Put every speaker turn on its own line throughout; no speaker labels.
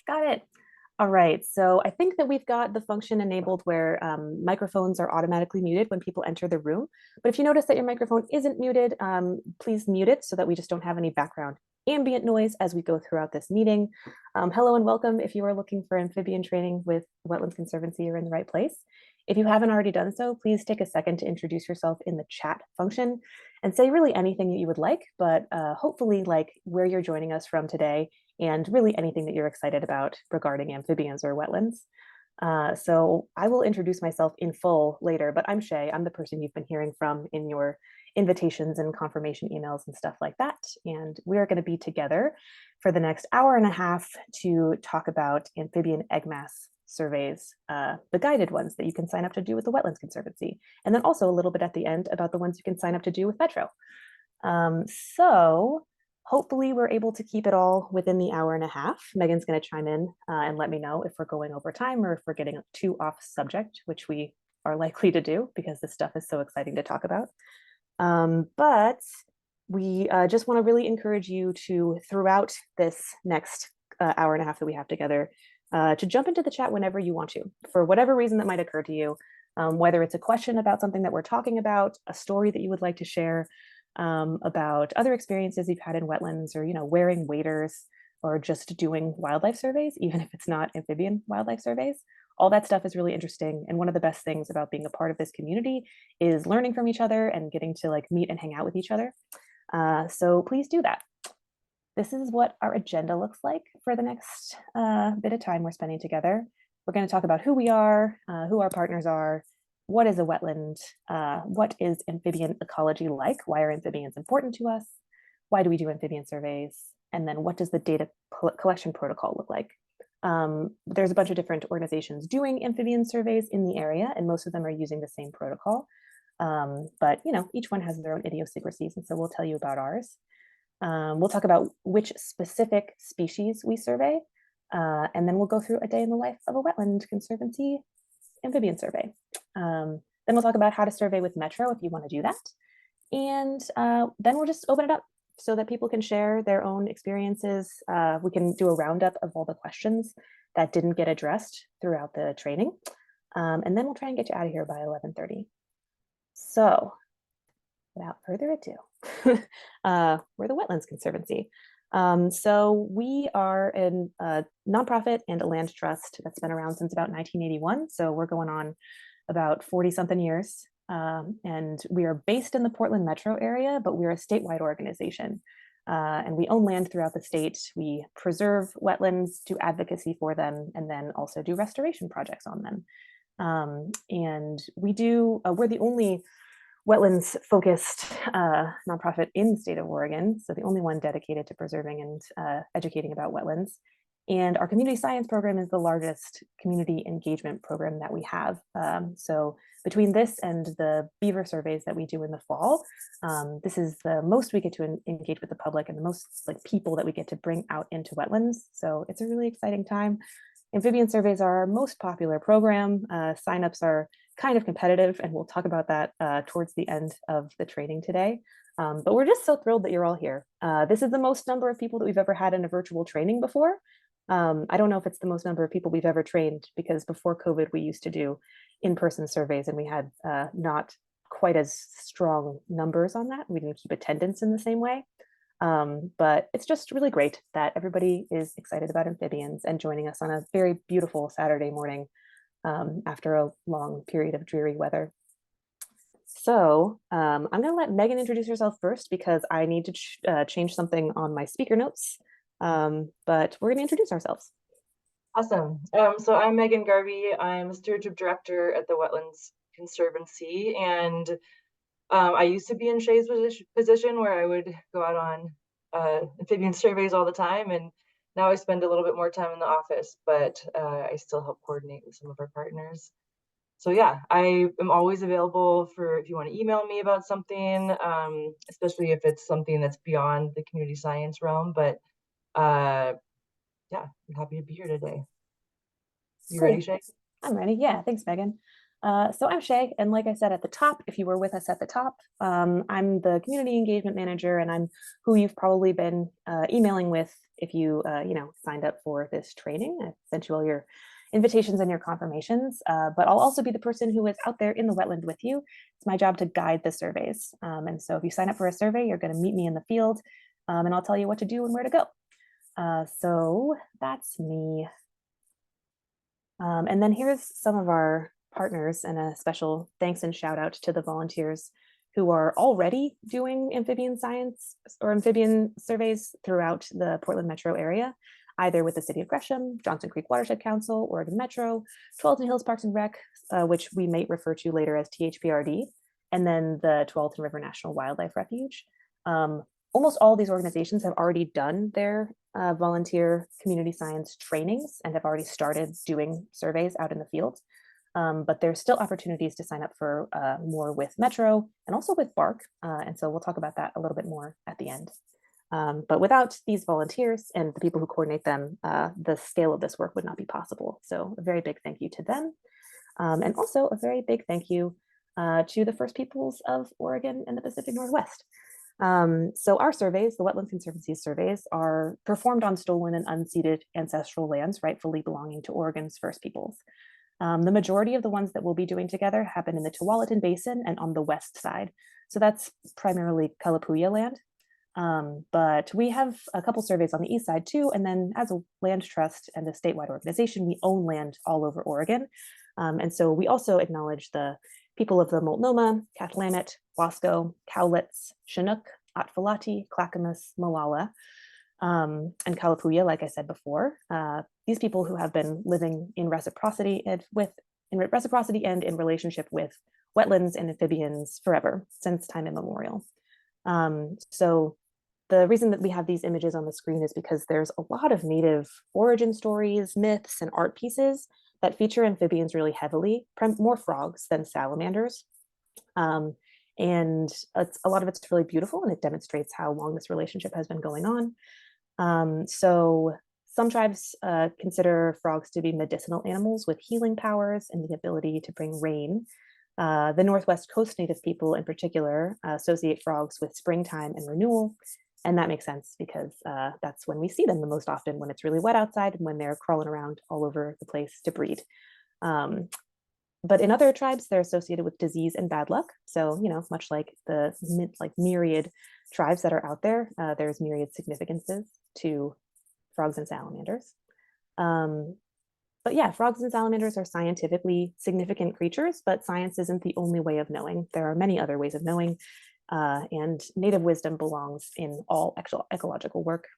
Got it. All right, so I think that we've got the function enabled where microphones are automatically muted when people enter the room. But if you notice that your microphone isn't muted, please mute it so that we just don't have any background ambient noise as we go throughout this meeting. Hello and welcome. If you are looking for amphibian training with Wetlands Conservancy, you're in the right place. If you haven't already done so, please take a second to introduce yourself in the chat function and say really anything that you would like, but hopefully like where you're joining us from today and really anything that you're excited about regarding amphibians or wetlands. So I will introduce myself in full later, but I'm Shay. I'm the person you've been hearing from in your invitations and confirmation emails and stuff like that. And we are going to be together for the next hour and a half to talk about amphibian egg mass surveys, the guided ones that you can sign up to do with the Wetlands Conservancy, and then also a little bit at the end about the ones you can sign up to do with Metro. So hopefully we're able to keep it all within the hour and a half. Megan's going to chime in and let me know if we're going over time or if we're getting too off subject, which we are likely to do because this stuff is so exciting to talk about. But we just want to really encourage you to, throughout this next hour and a half that we have together, to jump into the chat whenever you want to, for whatever reason that might occur to you, whether it's a question about something that we're talking about, a story that you would like to share, about other experiences you've had in wetlands, or wearing waders, or just doing wildlife surveys, even if it's not amphibian wildlife surveys. All that stuff is really interesting, and one of the best things about being a part of this community is learning from each other and getting to like meet and hang out with each other. So please do that. This is what our agenda looks like for the next bit of time we're spending together. We're going to talk about who we are, who our partners are, what is a wetland, what is amphibian ecology like, why are amphibians important to us, why do we do amphibian surveys, and then what does the data collection protocol look like. There's a bunch of different organizations doing amphibian surveys in the area, and most of them are using the same protocol. But each one has their own idiosyncrasies, and so we'll tell you about ours. We'll talk about which specific species we survey, and then we'll go through a day in the life of a Wetland Conservancy amphibian survey. Then we'll talk about how to survey with Metro if you want to do that. And then we'll just open it up so that people can share their own experiences. We can do a roundup of all the questions that didn't get addressed throughout the training. And then we'll try and get you out of here by 11:30. So without further ado, we're the Wetlands Conservancy. So we are a nonprofit and a land trust that's been around since about 1981. So we're going on about 40 something years. And we are based in the Portland metro area, but we're a statewide organization. And we own land throughout the state. We preserve wetlands, do advocacy for them, and then also do restoration projects on them. And we're the only wetlands focused nonprofit in the state of Oregon. So the only one dedicated to preserving and educating about wetlands. And our community science program is the largest community engagement program that we have. So between this and the beaver surveys that we do in the fall, this is the most we get to engage with the public and the most like people that we get to bring out into wetlands. So it's a really exciting time. Amphibian surveys are our most popular program. Signups are kind of competitive, and we'll talk about that towards the end of the training today. But we're just so thrilled that you're all here. This is the most number of people that we've ever had in a virtual training before. I don't know if it's the most number of people we've ever trained, because before COVID, we used to do in-person surveys and we had not quite as strong numbers on that. We didn't keep attendance in the same way. But it's just really great that everybody is excited about amphibians and joining us on a very beautiful Saturday morning after a long period of dreary weather. So I'm going to let Megan introduce herself first because I need to change something on my speaker notes. But we're going to introduce ourselves.
Awesome. So I'm Megan Garvey. I'm a stewardship director at the Wetlands Conservancy, and I used to be in Shay's position where I would go out on amphibian surveys all the time, and now I spend a little bit more time in the office, but I still help coordinate with some of our partners. So yeah, I am always available for if you want to email me about something, especially if it's something that's beyond the community science realm. But yeah, I'm happy to be here today. You ready, Shay?
I'm ready. Yeah, thanks, Megan. So I'm Shay, and like I said at the top, if you were with us at the top, I'm the community engagement manager, and I'm who you've probably been emailing with if you signed up for this training. I sent you all your invitations and your confirmations, but I'll also be the person who is out there in the wetland with you. It's my job to guide the surveys, and so if you sign up for a survey, you're going to meet me in the field, and I'll tell you what to do and where to go. So that's me. And then here's some of our partners, and a special thanks and shout out to the volunteers who are already doing amphibian science or amphibian surveys throughout the Portland metro area, either with the City of Gresham, Johnson Creek Watershed Council, Oregon Metro, Tualatin Hills Parks and Rec, which we may refer to later as THPRD, and then the Tualatin River National Wildlife Refuge. Almost all these organizations have already done their volunteer community science trainings and have already started doing surveys out in the field. But there's still opportunities to sign up for more with Metro and also with BARC. And so we'll talk about that a little bit more at the end. But without these volunteers and the people who coordinate them, the scale of this work would not be possible. So a very big thank you to them. And also a very big thank you to the First Peoples of Oregon and the Pacific Northwest. So our surveys, the Wetlands Conservancy surveys, are performed on stolen and unceded ancestral lands rightfully belonging to Oregon's First Peoples. The majority of the ones that we'll be doing together happen in the Tualatin Basin and on the west side. So that's primarily Kalapuya land. But we have a couple surveys on the east side too. And then as a land trust and a statewide organization, we own land all over Oregon. And so we also acknowledge the people of the Multnomah, Cathlamet, Wasco, Cowlitz, Chinook, Atfalati, Clackamas, Molalla, and Kalapuya, like I said before. These people who have been living in reciprocity and in relationship with wetlands and amphibians forever, since time immemorial. So the reason that we have these images on the screen is because there's a lot of native origin stories, myths, and art pieces that feature amphibians really heavily, more frogs than salamanders. And a lot of it's really beautiful, and it demonstrates how long this relationship has been going on. So some tribes consider frogs to be medicinal animals with healing powers and the ability to bring rain. The Northwest Coast Native people in particular associate frogs with springtime and renewal. And that makes sense because that's when we see them the most often, when it's really wet outside and when they're crawling around all over the place to breed. But in other tribes, they're associated with disease and bad luck. So, much like the myriad tribes that are out there, there's myriad significances to frogs and salamanders. But yeah, frogs and salamanders are scientifically significant creatures, but science isn't the only way of knowing. There are many other ways of knowing, and native wisdom belongs in all ecological work.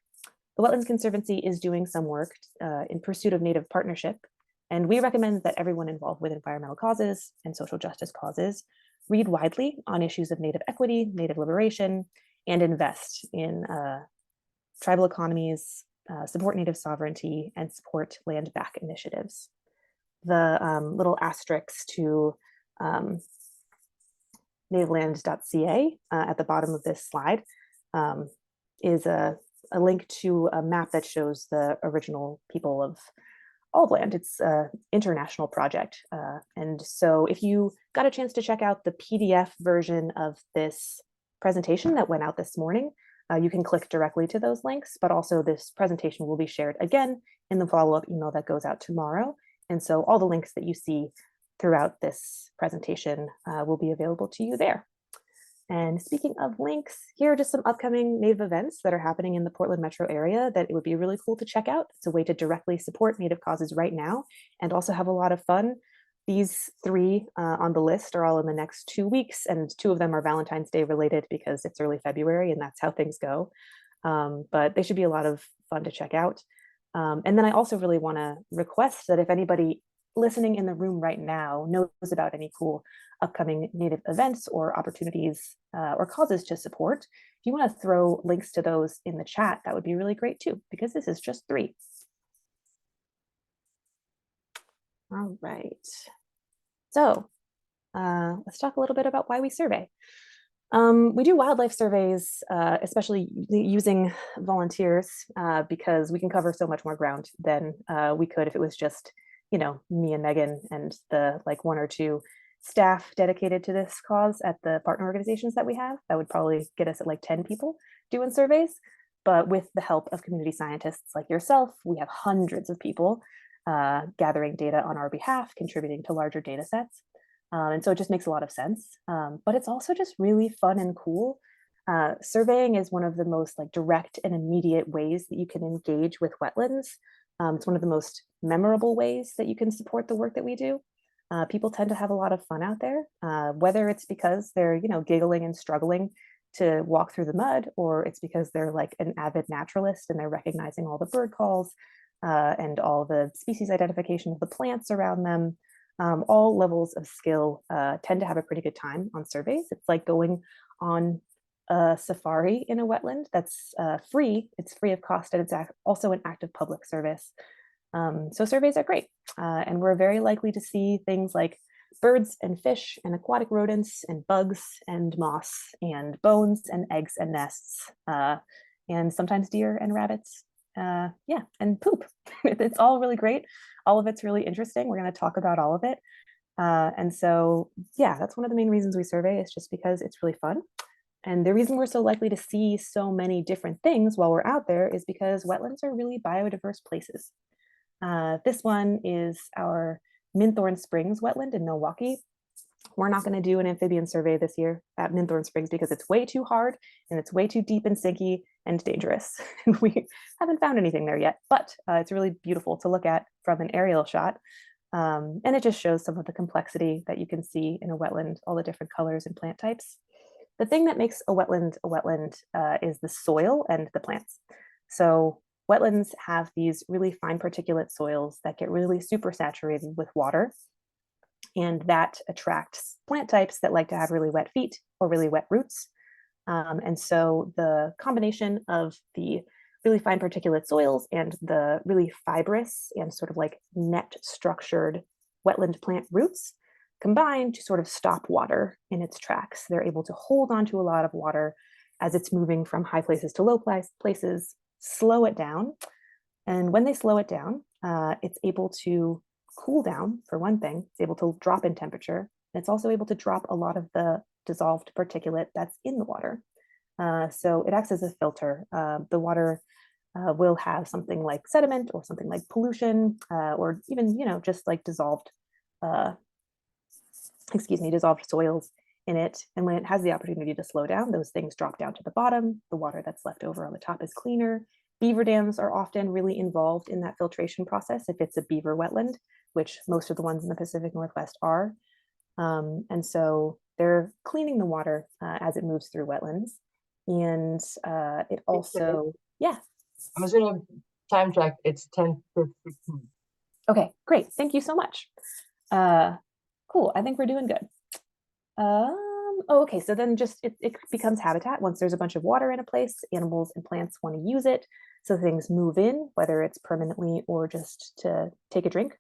The Wetlands Conservancy is doing some work in pursuit of native partnership, and we recommend that everyone involved with environmental causes and social justice causes read widely on issues of native equity, native liberation, and invest in tribal economies, support native sovereignty, and support land back initiatives. The little asterisks to nativeland.ca at the bottom of this slide is a link to a map that shows the original people of all of land. It's an international project. And so if you got a chance to check out the PDF version of this presentation that went out this morning, you can click directly to those links, but also this presentation will be shared again in the follow-up email that goes out tomorrow. And so all the links that you see throughout this presentation will be available to you there. And speaking of links, here are just some upcoming Native events that are happening in the Portland metro area that it would be really cool to check out. It's a way to directly support Native causes right now and also have a lot of fun. These three on the list are all in the next 2 weeks, and 2 of them are Valentine's Day related because it's early February and that's how things go. But they should be a lot of fun to check out. And then I also really want to request that if anybody listening in the room right now knows about any cool upcoming Native events or opportunities or causes to support, if you want to throw links to those in the chat, that would be really great too, because this is just 3. All right. So let's talk a little bit about why we survey. We do wildlife surveys, especially using volunteers, because we can cover so much more ground than we could if it was just you know, me and Megan and the like one or two staff dedicated to this cause at the partner organizations that we have, that would probably get us at like 10 people doing surveys. But with the help of community scientists like yourself, we have hundreds of people gathering data on our behalf, contributing to larger data sets. And so it just makes a lot of sense. But it's also just really fun and cool. Surveying is one of the most like direct and immediate ways that you can engage with wetlands. It's one of the most memorable ways that you can support the work that we do. People tend to have a lot of fun out there, whether it's because they're, you know, giggling and struggling to walk through the mud, or it's because they're like an avid naturalist and they're recognizing all the bird calls and all the species identification of the plants around them. All levels of skill tend to have a pretty good time on surveys. It's like going on a safari in a wetland that's free. It's free of cost, and it's also an active public service. So surveys are great. And we're very likely to see things like birds and fish and aquatic rodents and bugs and moss and bones and eggs and nests, and sometimes deer and rabbits. Yeah, and poop. It's all really great. All of it's really interesting. We're going to talk about all of it. And so, yeah, that's one of the main reasons we survey, is just because it's really fun. And the reason we're so likely to see so many different things while we're out there is because wetlands are really biodiverse places. This one is our Minthorn Springs wetland in Milwaukee. We're not going to do an amphibian survey this year at Minthorn Springs because it's way too hard and it's way too deep and stinky and dangerous. We haven't found anything there yet, but it's really beautiful to look at from an aerial shot. And it just shows some of the complexity that you can see in a wetland, all the different colors and plant types. The thing that makes a wetland is the soil and the plants. So wetlands have these really fine particulate soils that get really super saturated with water. And that attracts plant types that like to have really wet feet or really wet roots. And so the combination of the really fine particulate soils and the really fibrous and sort of like net structured wetland plant roots combine to sort of stop water in its tracks. They're able to hold on to a lot of water as it's moving from high places to low places, slow it down. And when they slow it down, it's able to cool down, for one thing. It's able to drop in temperature. And it's also able to drop a lot of the dissolved particulate that's in the water. So it acts as a filter. The water will have something like sediment or something like pollution, or even, you know, just like dissolved soils in it. And when it has the opportunity to slow down, those things drop down to the bottom. The water that's left over on the top is cleaner. Beaver dams are often really involved in that filtration process if it's a beaver wetland, which most of the ones in the Pacific Northwest are. And so they're cleaning the water as it moves through wetlands. And it also, yeah.
I'm just gonna time check. It's 10:15.
Okay, great. Thank you so much. Cool. I think we're doing good. Oh, okay. So then just it becomes habitat. Once there's a bunch of water in a place, animals and plants want to use it. So things move in, whether it's permanently or just to take a drink.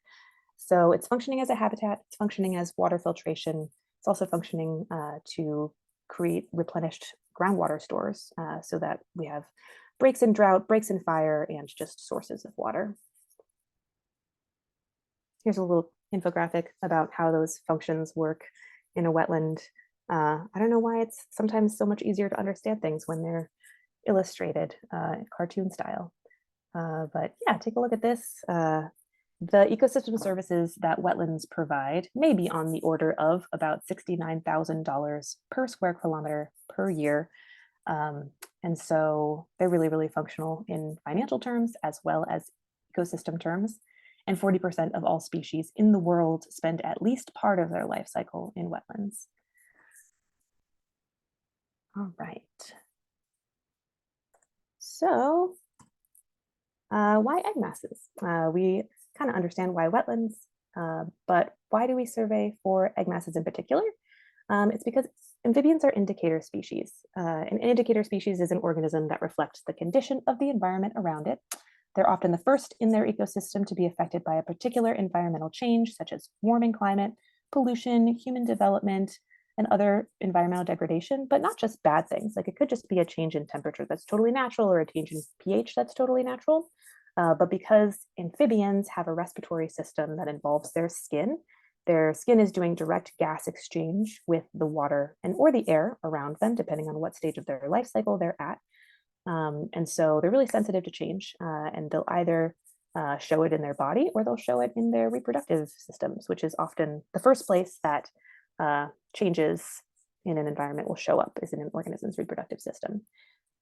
So it's functioning as a habitat. It's functioning as water filtration. It's also functioning to create replenished groundwater stores so that we have breaks in drought, breaks in fire, and just sources of water. Here's a little infographic about how those functions work in a wetland. I don't know why it's sometimes so much easier to understand things when they're illustrated in cartoon style. But yeah, take a look at this. The ecosystem services that wetlands provide may be on the order of about $69,000 per square kilometer per year. And so they're really, really functional in financial terms as well as ecosystem terms. And 40% of all species in the world spend at least part of their life cycle in wetlands. All right. So why egg masses? We kind of understand why wetlands, but why do we survey for egg masses in particular? It's because amphibians are indicator species. An indicator species is an organism that reflects the condition of the environment around it. They're often the first in their ecosystem to be affected by a particular environmental change, such as warming climate, pollution, human development, and other environmental degradation, but not just bad things. Like it could just be a change in temperature that's totally natural or a change in pH that's totally natural. But because amphibians have a respiratory system that involves their skin is doing direct gas exchange with the water and or the air around them, depending on what stage of their life cycle they're at. And so they're really sensitive to change, and they'll either show it in their body or they'll show it in their reproductive systems, which is often the first place that changes in an environment will show up is in an organism's reproductive system.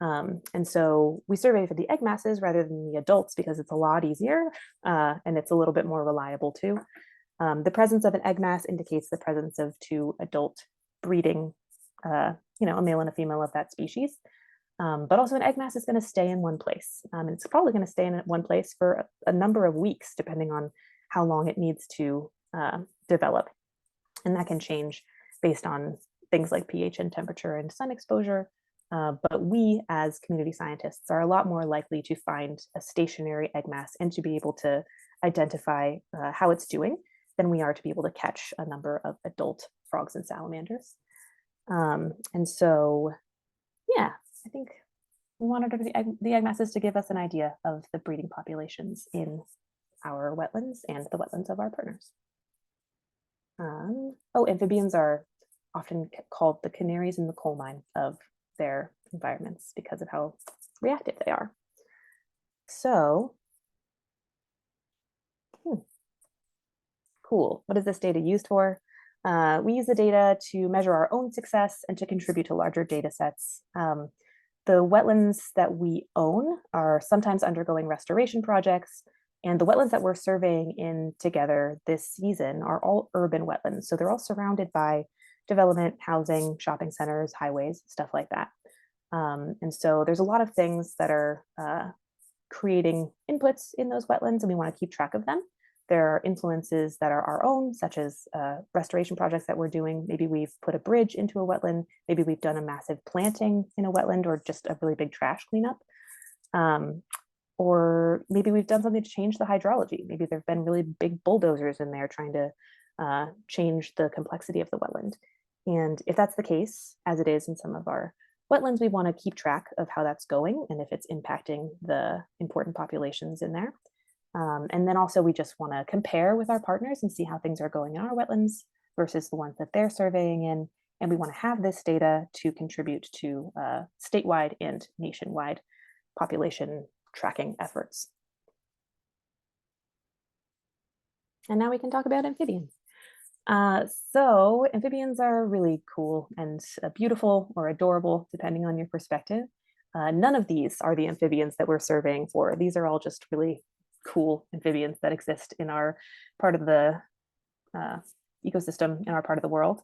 And so we survey for the egg masses rather than the adults because it's a lot easier and it's a little bit more reliable too. The presence of an egg mass indicates the presence of two adult breeding, a male and a female of that species. But also an egg mass is going to stay in one place. And it's probably going to stay in one place for a number of weeks, depending on how long it needs to develop. And that can change based on things like pH and temperature and sun exposure. But we, as community scientists, are a lot more likely to find a stationary egg mass and to be able to identify how it's doing than we are to be able to catch a number of adult frogs and salamanders. And so, yeah, I think we wanted the egg masses to give us an idea of the breeding populations in our wetlands and the wetlands of our partners. Amphibians are often called the canaries in the coal mine of their environments because of how reactive they are. So, cool. What is this data used for? We use the data to measure our own success and to contribute to larger data sets. The wetlands that we own are sometimes undergoing restoration projects, and the wetlands that we're surveying in together this season are all urban wetlands. So they're all surrounded by development, housing, shopping centers, highways, stuff like that. And so there's a lot of things that are creating inputs in those wetlands, and we want to keep track of them. There are influences that are our own, such as restoration projects that we're doing. Maybe we've put a bridge into a wetland. Maybe we've done a massive planting in a wetland or just a really big trash cleanup. Or maybe we've done something to change the hydrology. Maybe there've been really big bulldozers in there trying to change the complexity of the wetland. And if that's the case, as it is in some of our wetlands, we want to keep track of how that's going and if it's impacting the important populations in there. And then also we just want to compare with our partners and see how things are going in our wetlands versus the ones that they're surveying in. And we want to have this data to contribute to statewide and nationwide population tracking efforts. And now we can talk about amphibians. So amphibians are really cool and beautiful or adorable, depending on your perspective. None of these are the amphibians that we're surveying for. These are all just really cool amphibians that exist in our part of the ecosystem in our part of the world.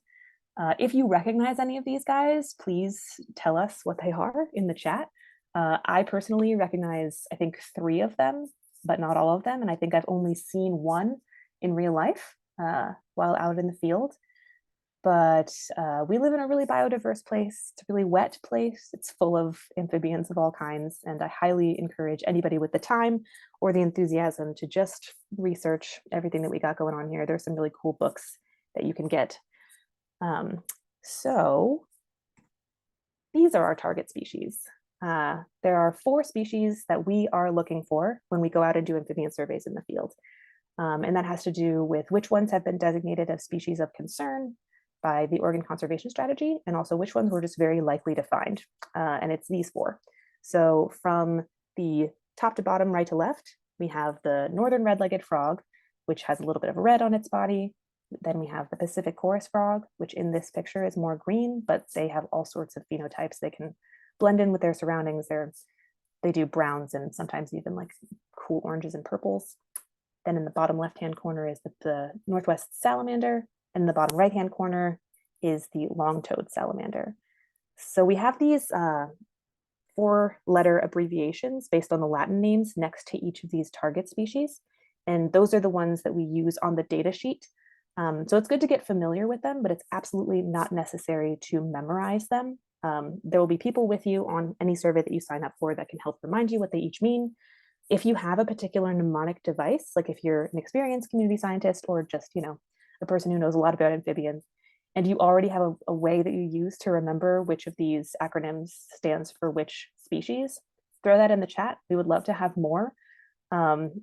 If you recognize any of these guys, please tell us what they are in the chat. I personally recognize, I think, 3 of them, but not all of them. And I think I've only seen one in real life while out in the field. But we live in a really biodiverse place. It's a really wet place. It's full of amphibians of all kinds. And I highly encourage anybody with the time or the enthusiasm to just research everything that we got going on here. There's some really cool books that you can get. So these are our target species. There are 4 species that we are looking for when we go out and do amphibian surveys in the field. And that has to do with which ones have been designated as species of concern by the Oregon Conservation Strategy, and also which ones we're just very likely to find. And it's these 4. So from the top to bottom, right to left, we have the northern red-legged frog, which has a little bit of red on its body. Then we have the Pacific chorus frog, which in this picture is more green, but they have all sorts of phenotypes. They can blend in with their surroundings. They do browns and sometimes even like cool oranges and purples. Then in the bottom left-hand corner is the Northwest salamander, and in the bottom right-hand corner is the long-toed salamander. So we have these 4-letter abbreviations based on the Latin names next to each of these target species. And those are the ones that we use on the data sheet. So it's good to get familiar with them, but it's absolutely not necessary to memorize them. There will be people with you on any survey that you sign up for that can help remind you what they each mean. If you have a particular mnemonic device, like if you're an experienced community scientist or just, a person who knows a lot about amphibians, and you already have a way that you use to remember which of these acronyms stands for which species, throw that in the chat. We would love to have more.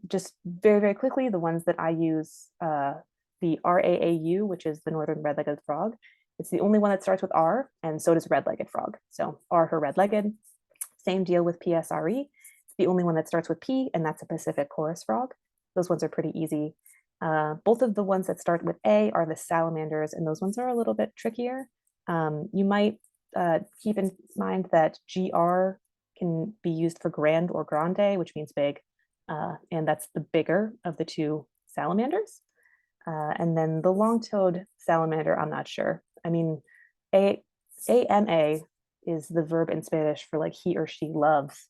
Just very, very quickly, the ones that I use, the RAAU, which is the northern red-legged frog. It's the only one that starts with R, and so does red-legged frog. So R for red-legged. Same deal with PSRE. It's the only one that starts with P, and that's a Pacific chorus frog. Those ones are pretty easy. Both of the ones that start with A are the salamanders, and those ones are a little bit trickier. You might keep in mind that GR can be used for grand or grande, which means big, and that's the bigger of the two salamanders. And then the long-toed salamander, I'm not sure. I mean, AMA is the verb in Spanish for like he or she loves.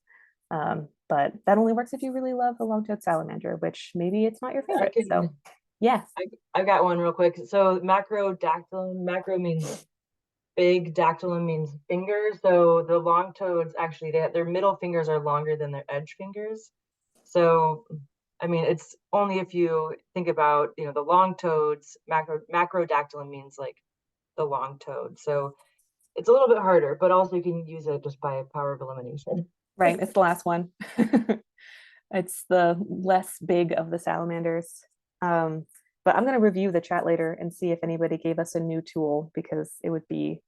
But that only works if you really love the long-toed salamander, which maybe it's not your favorite. So yeah.
I got one real quick. So macrodactylum, macro means big, dactylum means finger. So the long toads actually, their middle fingers are longer than their edge fingers. So I mean, it's only if you think about, the long toads, macrodactylum means like the long toad. So it's a little bit harder, but also you can use it just by power of elimination.
Right, it's the last one. It's the less big of the salamanders. But I'm going to review the chat later and see if anybody gave us a new tool, because it would be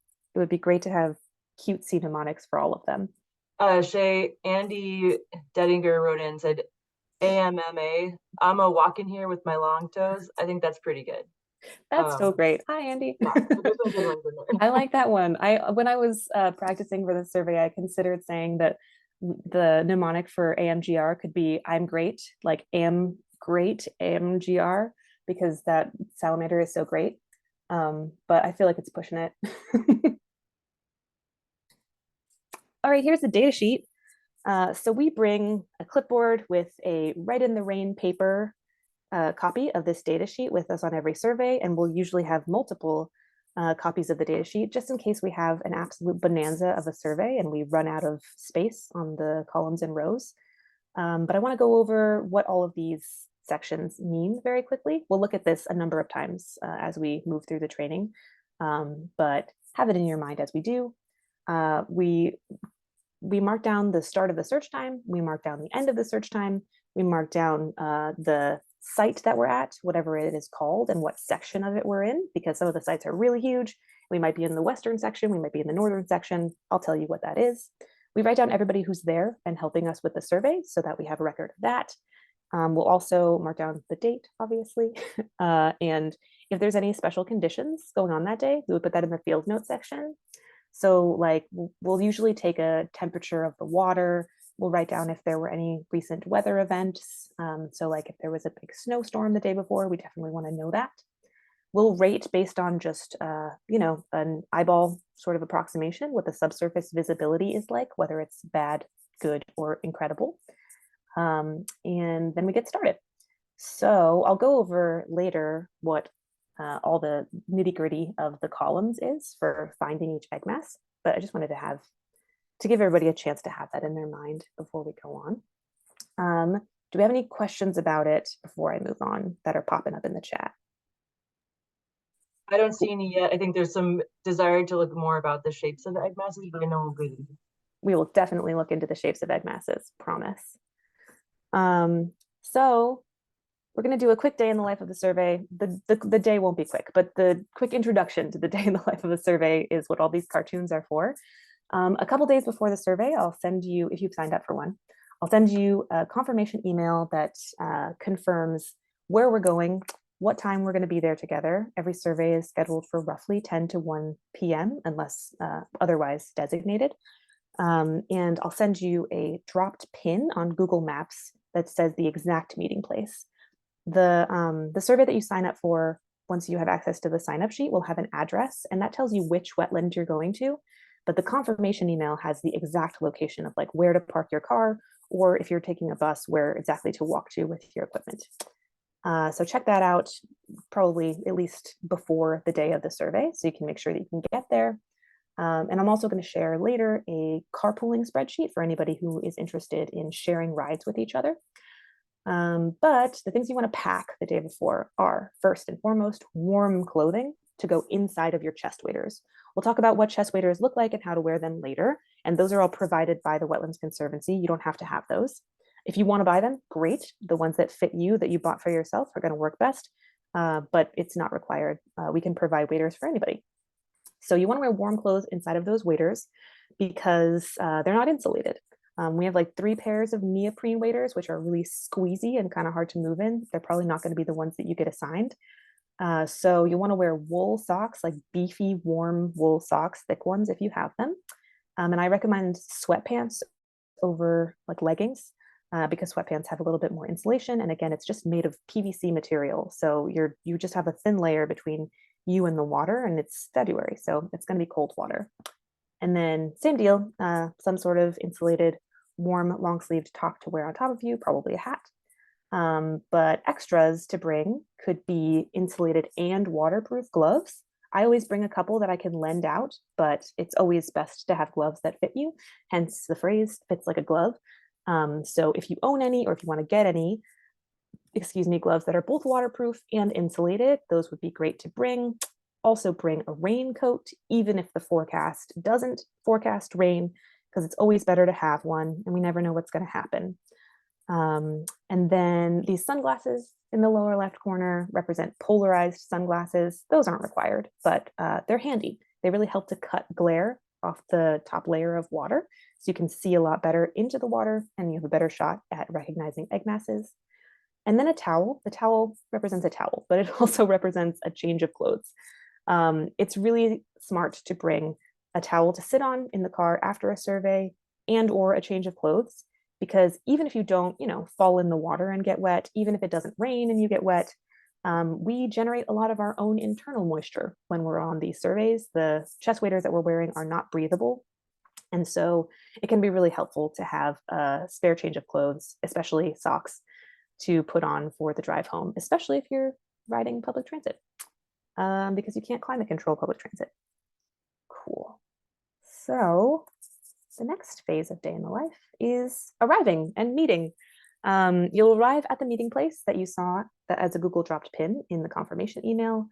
great to have cutesy mnemonics for all of them.
Andy Dedinger wrote in and said, AMMA, I'm a walking here with my long toes. I think that's pretty good.
That's so great. Hi, Andy.
Yeah, so there's some good ones in there.
I like that one. When I was practicing for the survey, I considered saying that the mnemonic for AMGR could be I'm great, like am great, AMGR, because that salamander is so great. But I feel like it's pushing it. All right, here's the data sheet. So we bring a clipboard with a write in the rain paper copy of this data sheet with us on every survey, and we'll usually have multiple copies of the data sheet just in case we have an absolute bonanza of a survey and we run out of space on the columns and rows. But I want to go over what all of these sections mean very quickly. We'll look at this a number of times as we move through the training, but have it in your mind as we do. We mark down the start of the search time, we mark down the end of the search time, we mark down the site that we're at, whatever it is called, and what section of it we're in, because some of the sites are really huge. We might be in the western section, we might be in the northern section. I'll tell you what that is. We write down everybody who's there and helping us with the survey so that we have a record of that. We'll also mark down the date, obviously, and if there's any special conditions going on that day, we would put that in the field notes section. So like we'll usually take a temperature of the water. We'll write down if there were any recent weather events. So like if there was a big snowstorm the day before, we definitely want to know that. We'll rate based on just, an eyeball sort of approximation, what the subsurface visibility is like, whether it's bad, good, or incredible. And then we get started. So I'll go over later what all the nitty gritty of the columns is for finding each egg mass, but I just wanted to give everybody a chance to have that in their mind before we go on. Do we have any questions about it before I move on that are popping up in the chat?
I don't see any yet. I think there's some desire to look more about the shapes of the egg masses, but I know
we will definitely look into the shapes of egg masses, promise. So we're going to do a quick day in the life of the survey. The day won't be quick, but the quick introduction to the day in the life of the survey is what all these cartoons are for. A couple days before the survey, I'll send you, if you've signed up for one, I'll send you a confirmation email that confirms where we're going, what time we're going to be there together. Every survey is scheduled for roughly 10 to 1 p.m. unless otherwise designated. And I'll send you a dropped pin on Google Maps that says the exact meeting place. The survey that you sign up for, once you have access to the sign up sheet, will have an address, and that tells you which wetland you're going to. But the confirmation email has the exact location of like where to park your car, or if you're taking a bus, where exactly to walk to with your equipment. So check that out probably at least before the day of the survey, so you can make sure that you can get there. And I'm also going to share later a carpooling spreadsheet for anybody who is interested in sharing rides with each other. But the things you want to pack the day before are, first and foremost, warm clothing to go inside of your chest waders. We'll talk about what chest waders look like and how to wear them later. And those are all provided by the Wetlands Conservancy. You don't have to have those. If you want to buy them, great. The ones that fit you, that you bought for yourself, are going to work best, but it's not required. We can provide waders for anybody. So you want to wear warm clothes inside of those waders because they're not insulated. We have like 3 pairs of neoprene waders, which are really squeezy and kind of hard to move in. They're probably not going to be the ones that you get assigned. So you want to wear wool socks, like beefy, warm wool socks, thick ones if you have them. And I recommend sweatpants over like leggings because sweatpants have a little bit more insulation. And again, it's just made of PVC material. So you just have a thin layer between you and the water, and it's February, so it's going to be cold water. And then same deal, some sort of insulated, warm, long sleeved top to wear on top of you, probably a hat. But extras to bring could be insulated and waterproof gloves. I always bring a couple that I can lend out, but it's always best to have gloves that fit you, hence the phrase fits like a glove. So if you own any, or if you want to get any, gloves that are both waterproof and insulated, those would be great to bring. Also bring a raincoat, even if the forecast doesn't forecast rain, because it's always better to have one, and we never know what's going to happen. And then these sunglasses in the lower left corner represent polarized sunglasses. Those aren't required, but they're handy. They really help to cut glare off the top layer of water, so you can see a lot better into the water, and you have a better shot at recognizing egg masses. And then a towel. The towel represents a towel, but it also represents a change of clothes. It's really smart to bring a towel to sit on in the car after a survey and or a change of clothes, because even if you don't, fall in the water and get wet, even if it doesn't rain and you get wet, we generate a lot of our own internal moisture when we're on these surveys. The chest waders that we're wearing are not breathable. And so it can be really helpful to have a spare change of clothes, especially socks, to put on for the drive home, especially if you're riding public transit, because you can't climate control public transit. Cool. So the next phase of day in the life is arriving and meeting. You'll arrive at the meeting place that you saw that as a Google dropped pin in the confirmation email.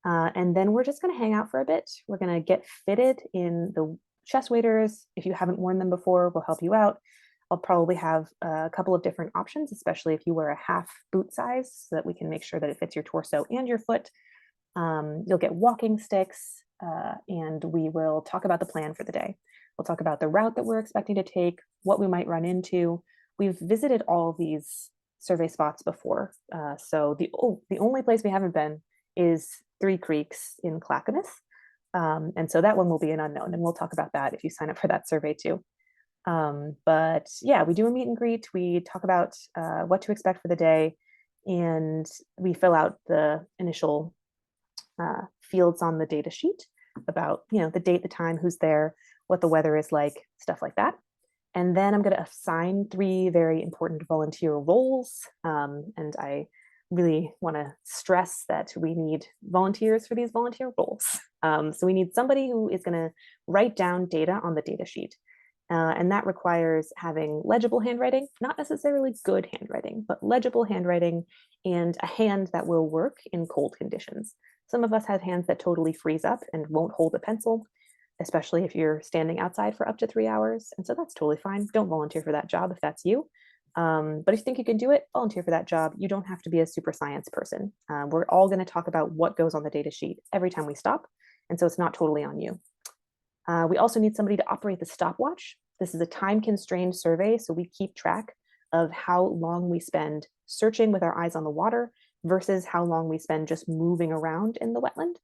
And then we're just going to hang out for a bit. We're going to get fitted in the chest waders. If you haven't worn them before, we'll help you out. I'll probably have a couple of different options, especially if you wear a half boot size, so that we can make sure that it fits your torso and your foot. You'll get walking sticks, and we will talk about the plan for the day. We'll talk about the route that we're expecting to take, what we might run into. We've visited all of these survey spots before. So the only place we haven't been is Three Creeks in Clackamas. And so that one will be an unknown, and we'll talk about that if you sign up for that survey too. But yeah, we do a meet and greet. We talk about what to expect for the day, and we fill out the initial fields on the data sheet about, the date, the time, who's there, what the weather is like, stuff like that. And then I'm going to assign 3 very important volunteer roles. And I really want to stress that we need volunteers for these volunteer roles. So we need somebody who is going to write down data on the data sheet. And that requires having legible handwriting, not necessarily good handwriting, but legible handwriting, and a hand that will work in cold conditions. Some of us have hands that totally freeze up and won't hold a pencil, especially if you're standing outside for up to 3 hours. And so that's totally fine. Don't volunteer for that job if that's you. But if you think you can do it, volunteer for that job. You don't have to be a super science person. We're all going to talk about what goes on the data sheet every time we stop. And so it's not totally on you. We also need somebody to operate the stopwatch. This is a time-constrained survey, so we keep track of how long we spend searching with our eyes on the water versus how long we spend just moving around in the wetland.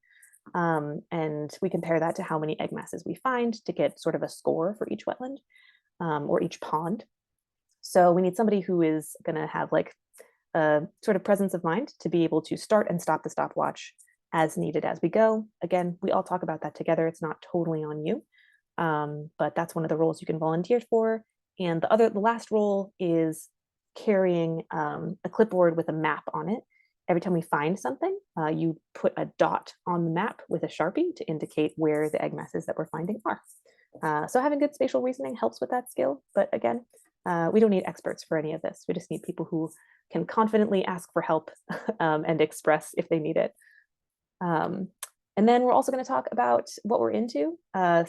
And we compare that to how many egg masses we find to get sort of a score for each wetland or each pond. So we need somebody who is going to have like a sort of presence of mind to be able to start and stop the stopwatch as needed as we go. Again, we all talk about that together. It's not totally on you, but that's one of the roles you can volunteer for. And the last role is carrying a clipboard with a map on it. Every time we find something, you put a dot on the map with a Sharpie to indicate where the egg masses that we're finding are. So having good spatial reasoning helps with that skill. But again, we don't need experts for any of this. We just need people who can confidently ask for help and express if they need it. And then we're also going to talk about what we're into.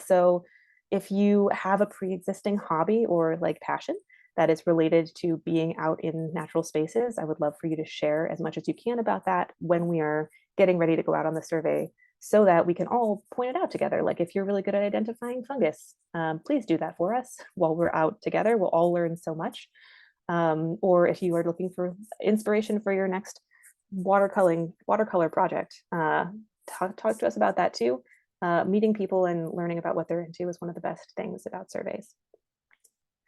So if you have a pre-existing hobby or like passion that is related to being out in natural spaces. I would love for you to share as much as you can about that when we are getting ready to go out on the survey, so that we can all point it out together. Like if you're really good at identifying fungus, please do that for us while we're out together. We'll all learn so much. Or if you are looking for inspiration for your next watercolor project, talk to us about that too. Meeting people and learning about what they're into is one of the best things about surveys.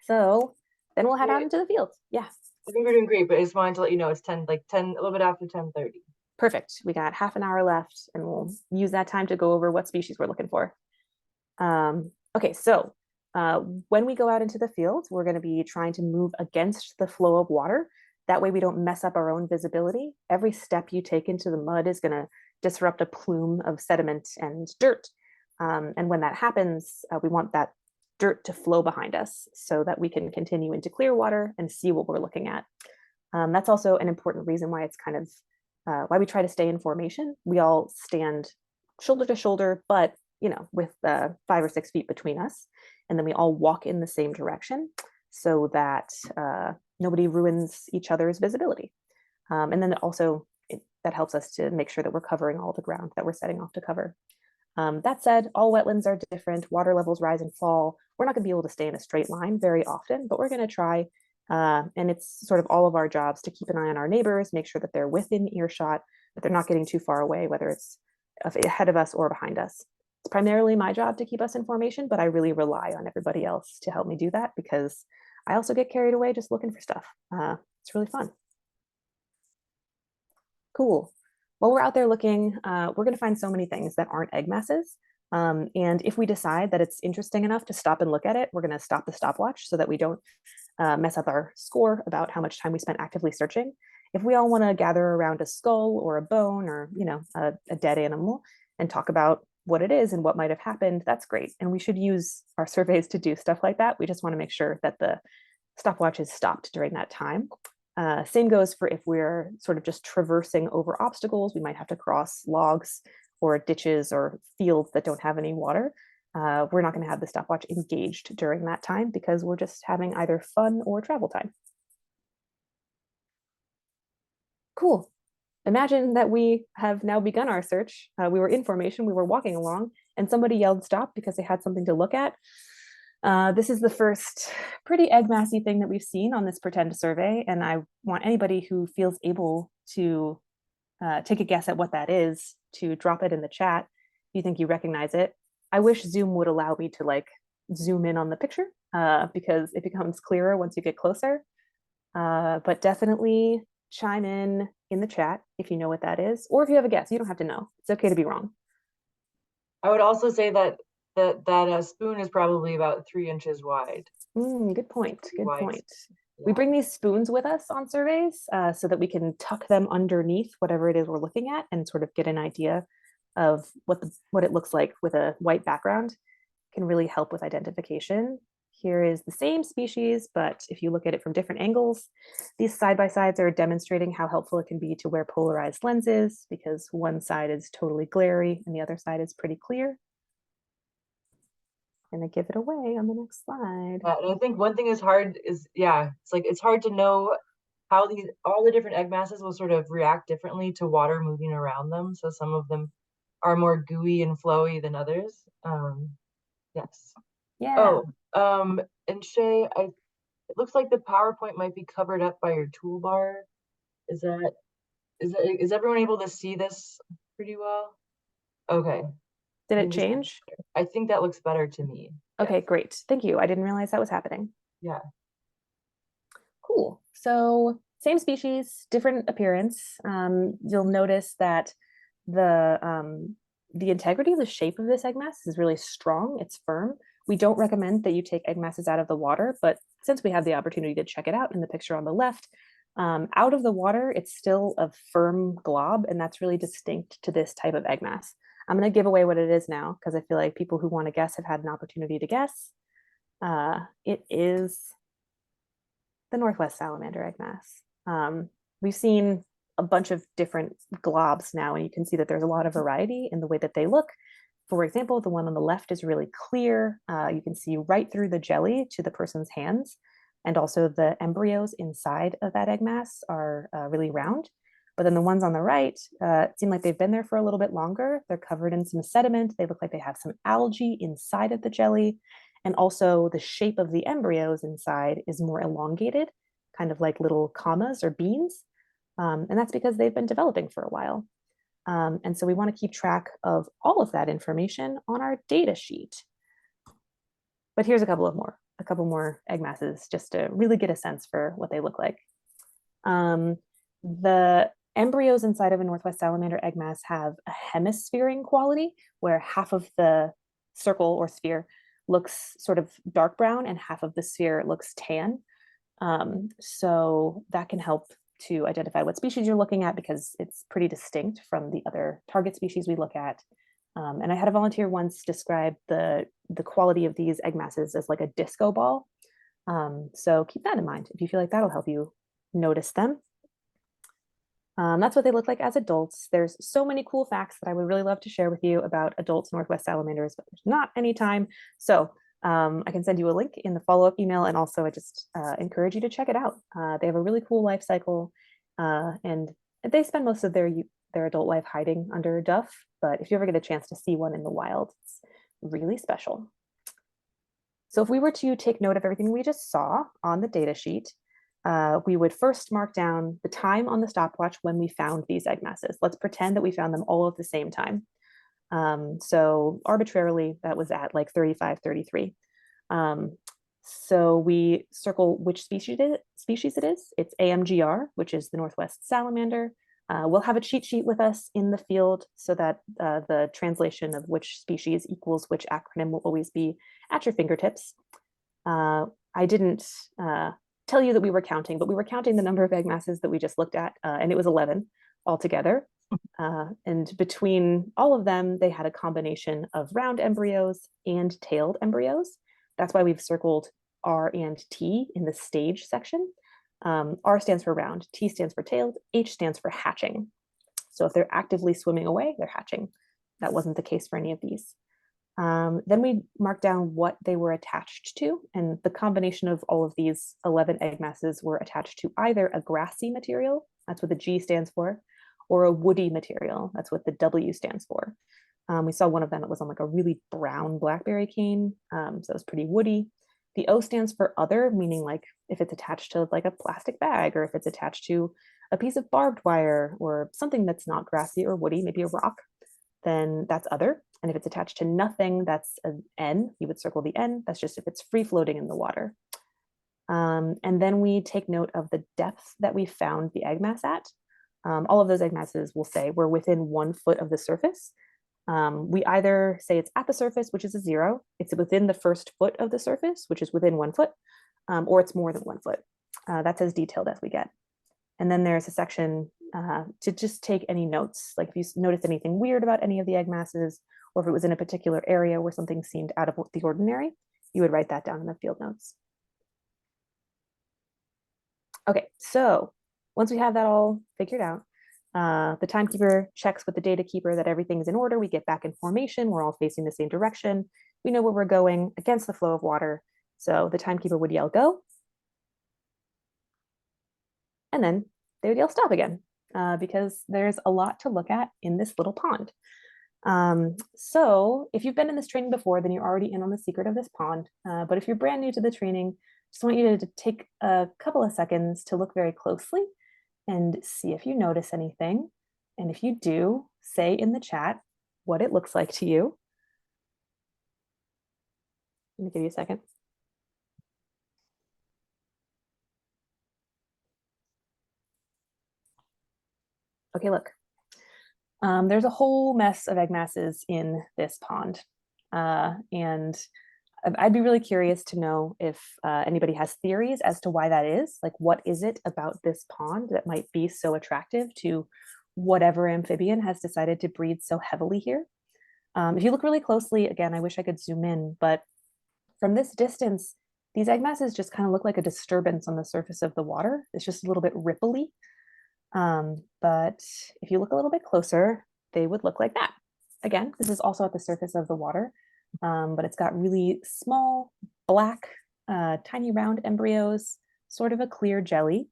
So then we'll head out into the field. Yeah.
I think we're doing great, but I just wanted to let you know it's 10, a little bit after 10:30.
Perfect. We got half an hour left, and we'll use that time to go over what species we're looking for. Okay, so when we go out into the field, we're going to be trying to move against the flow of water. That way we don't mess up our own visibility. Every step you take into the mud is going to disrupt a plume of sediment and dirt. And when that happens, we want that dirt to flow behind us so that we can continue into clear water and see what we're looking at. That's also an important reason why it's kind of why we try to stay in formation. We all stand shoulder to shoulder, but with 5 or 6 feet between us, and then we all walk in the same direction so that nobody ruins each other's visibility. And then also that helps us to make sure that we're covering all the ground that we're setting off to cover. That said, all wetlands are different. Water levels rise and fall. We're not going to be able to stay in a straight line very often, but we're going to try. And it's sort of all of our jobs to keep an eye on our neighbors, make sure that they're within earshot, that they're not getting too far away, whether it's ahead of us or behind us. It's primarily my job to keep us in formation, but I really rely on everybody else to help me do that, because I also get carried away just looking for stuff. It's really fun. Cool. While we're out there looking, we're going to find so many things that aren't egg masses. And if we decide that it's interesting enough to stop and look at it, we're going to stop the stopwatch so that we don't mess up our score about how much time we spent actively searching. If we all want to gather around a skull or a bone or a dead animal and talk about what it is and what might have happened, that's great. And we should use our surveys to do stuff like that. We just want to make sure that the stopwatch is stopped during that time. Same goes for if we're sort of just traversing over obstacles. We might have to cross logs or ditches or fields that don't have any water. We're not going to have the stopwatch engaged during that time because we're just having either fun or travel time. Cool. Imagine that we have now begun our search. We were in formation, we were walking along, and somebody yelled stop because they had something to look at. This is the first pretty egg massy thing that we've seen on this pretend survey, and I want anybody who feels able to take a guess at what that is to drop it in the chat if you think you recognize it. I wish Zoom would allow me to zoom in on the picture because it becomes clearer once you get closer. But definitely chime in the chat if you know what that is, or if you have a guess. You don't have to know. It's okay to be wrong.
I would also say that a spoon is probably about 3 inches wide.
Good point. Good point.
Yeah.
We bring these spoons with us on surveys so that we can tuck them underneath whatever it is we're looking at and sort of get an idea of what it looks like with a white background. It can really help with identification. Here is the same species, but if you look at it from different angles, these side-by-sides are demonstrating how helpful it can be to wear polarized lenses, because one side is totally glary and the other side is pretty clear. I'm gonna give it away on the next slide.
And I think one thing is hard is, it's hard to know how all the different egg masses will sort of react differently to water moving around them. So some of them are more gooey and flowy than others. Yes.
Yeah.
And Shay, it looks like the PowerPoint might be covered up by your toolbar. Is everyone able to see this pretty well? Okay.
Did it change?
I think that looks better to me.
Okay,
yes.
Great. Thank you. I didn't realize that was happening.
Yeah.
Cool. So same species, different appearance. You'll notice that the integrity of the shape of this egg mass is really strong. It's firm. We don't recommend that you take egg masses out of the water, but since we have the opportunity to check it out in the picture on the left, out of the water, it's still a firm glob, and that's really distinct to this type of egg mass. I'm going to give away what it is now because I feel like people who want to guess have had an opportunity to guess. It is the Northwest salamander egg mass. We've seen a bunch of different globs now, and you can see that there's a lot of variety in the way that they look. For example, the one on the left is really clear. You can see right through the jelly to the person's hands. And also the embryos inside of that egg mass are really round. But then the ones on the right seem like they've been there for a little bit longer. They're covered in some sediment. They look like they have some algae inside of the jelly. And also the shape of the embryos inside is more elongated, kind of like little commas or beans. And that's because they've been developing for a while. And so we want to keep track of all of that information on our data sheet. But here's a couple more egg masses just to really get a sense for what they look like. The embryos inside of a Northwest salamander egg mass have a hemisphereing quality where half of the circle or sphere looks sort of dark brown and half of the sphere looks tan. So that can help to identify what species you're looking at because it's pretty distinct from the other target species we look at. And I had a volunteer once describe the quality of these egg masses as like a disco ball. So keep that in mind if you feel like that'll help you notice them. That's what they look like as adults. There's so many cool facts that I would really love to share with you about adults Northwest salamanders, but there's not any time. So I can send you a link in the follow-up email, and also I just encourage you to check it out. They have a really cool life cycle, and they spend most of their adult life hiding under duff, but if you ever get a chance to see one in the wild, it's really special. So if we were to take note of everything we just saw on the data sheet, we would first mark down the time on the stopwatch when we found these egg masses. Let's pretend that we found them all at the same time. So arbitrarily, that was at like 35:33. So we circle which species it is. It's AMGR, which is the Northwest salamander. We'll have a cheat sheet with us in the field so that the translation of which species equals which acronym will always be at your fingertips. I didn't tell you that we were counting, but we were counting the number of egg masses that we just looked at, and it was 11 altogether. And between all of them, they had a combination of round embryos and tailed embryos. That's why we've circled R and T in the stage section. R stands for round, T stands for tailed, H stands for hatching. So if they're actively swimming away, they're hatching. That wasn't the case for any of these. Then we marked down what they were attached to, and the combination of all of these 11 egg masses were attached to either a grassy material, that's what the G stands for, or a woody material, that's what the W stands for. We saw one of them that was on like a really brown blackberry cane, so it was pretty woody. The O stands for other, meaning like if it's attached to like a plastic bag, or if it's attached to a piece of barbed wire or something that's not grassy or woody, maybe a rock, then that's other. And if it's attached to nothing, that's an N. You would circle the N. That's just if it's free floating in the water. And then we take note of the depth that we found the egg mass at. All of those egg masses will say we're within 1 foot of the surface. We either say it's at the surface, which is a 0, it's within the first foot of the surface, which is within 1 foot, or it's more than 1 foot. That's as detailed as we get. And then there's a section to just take any notes, like if you notice anything weird about any of the egg masses, or if it was in a particular area where something seemed out of the ordinary, you would write that down in the field notes. Okay, so once we have that all figured out, the timekeeper checks with the data keeper that everything's in order. We get back in formation. We're all facing the same direction. We know where we're going against the flow of water. So the timekeeper would yell, go. And then they would yell, stop again, because there's a lot to look at in this little pond. So if you've been in this training before, then you're already in on the secret of this pond. But if you're brand new to the training, just want you to take a couple of seconds to look very closely and see if you notice anything. And if you do, say in the chat what it looks like to you. Let me give you a second. Okay, look. There's a whole mess of egg masses in this pond. And I'd be really curious to know if anybody has theories as to why that is. Like, what is it about this pond that might be so attractive to whatever amphibian has decided to breed so heavily here? If you look really closely, again, I wish I could zoom in, but from this distance, these egg masses just kind of look like a disturbance on the surface of the water. It's just a little bit ripply. But if you look a little bit closer, they would look like that. Again, this is also at the surface of the water, but it's got really small black tiny round embryos, sort of a clear jelly.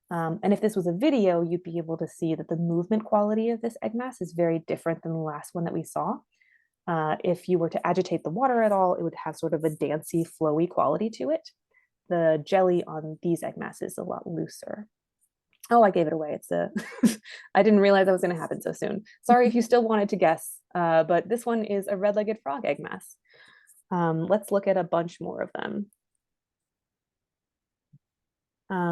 And if this was a video, you'd be able to see that the movement quality of this egg mass is very different than the last one that we saw. If you were to agitate the water at all, it would have sort of a dancey, flowy quality to it. The jelly on these egg masses is a lot looser. Oh, I gave it away. It's a, I didn't realize that was going to happen so soon. Sorry if you still wanted to guess, but this one is a red-legged frog egg mass. Let's look at a bunch more of them.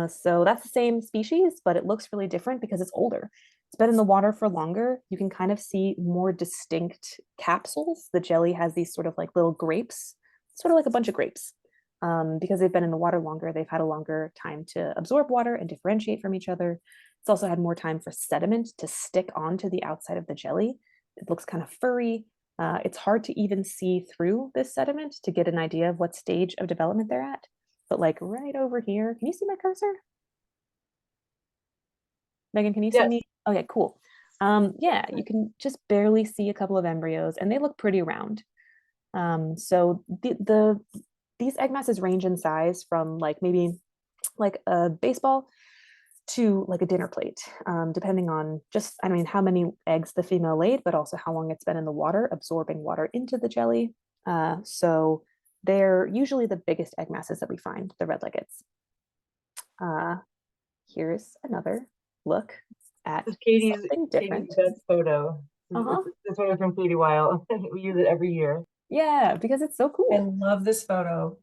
So that's the same species, but it looks really different because it's older. It's been in the water for longer. You can kind of see more distinct capsules. The jelly has these sort of like little grapes, sort of like a bunch of grapes. Because they've been in the water longer, they've had a longer time to absorb water and differentiate from each other. It's also had more time for sediment to stick onto the outside of the jelly. It looks kind of furry. It's hard to even see through this sediment to get an idea of what stage of development they're at. But like right over here, can you see my cursor? Megan, can you see
Yes.
me? Okay, cool. Yeah, you can just barely see a couple of embryos and they look pretty round. So these egg masses range in size from like maybe like a baseball to like a dinner plate, depending on just, I mean, how many eggs the female laid, but also how long it's been in the water, absorbing water into the jelly. So they're usually the biggest egg masses that we find, the red-leggeds. Here's another look at
This is
something
Katie's
different.
best photo.
Uh-huh.
This photo from Katie Weil. We use it every year.
Yeah, because it's so
I
cool.
love this photo.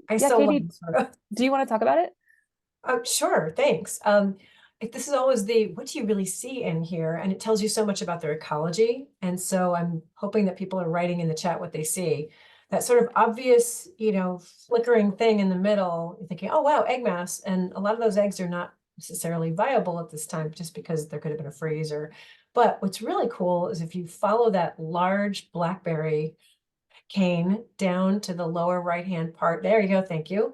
I
Yeah,
still love
Katie,
this photo.
do you want to talk about it?
Sure, thanks. This is always the what do you really see in here? And it tells you so much about their ecology. And so I'm hoping that people are writing in the chat what they see. That sort of obvious, flickering thing in the middle, you're thinking, oh wow, egg mass. And a lot of those eggs are not necessarily viable at this time just because there could have been a freeze but what's really cool is if you follow that large blackberry cane down to the lower right-hand part, there you go, thank you.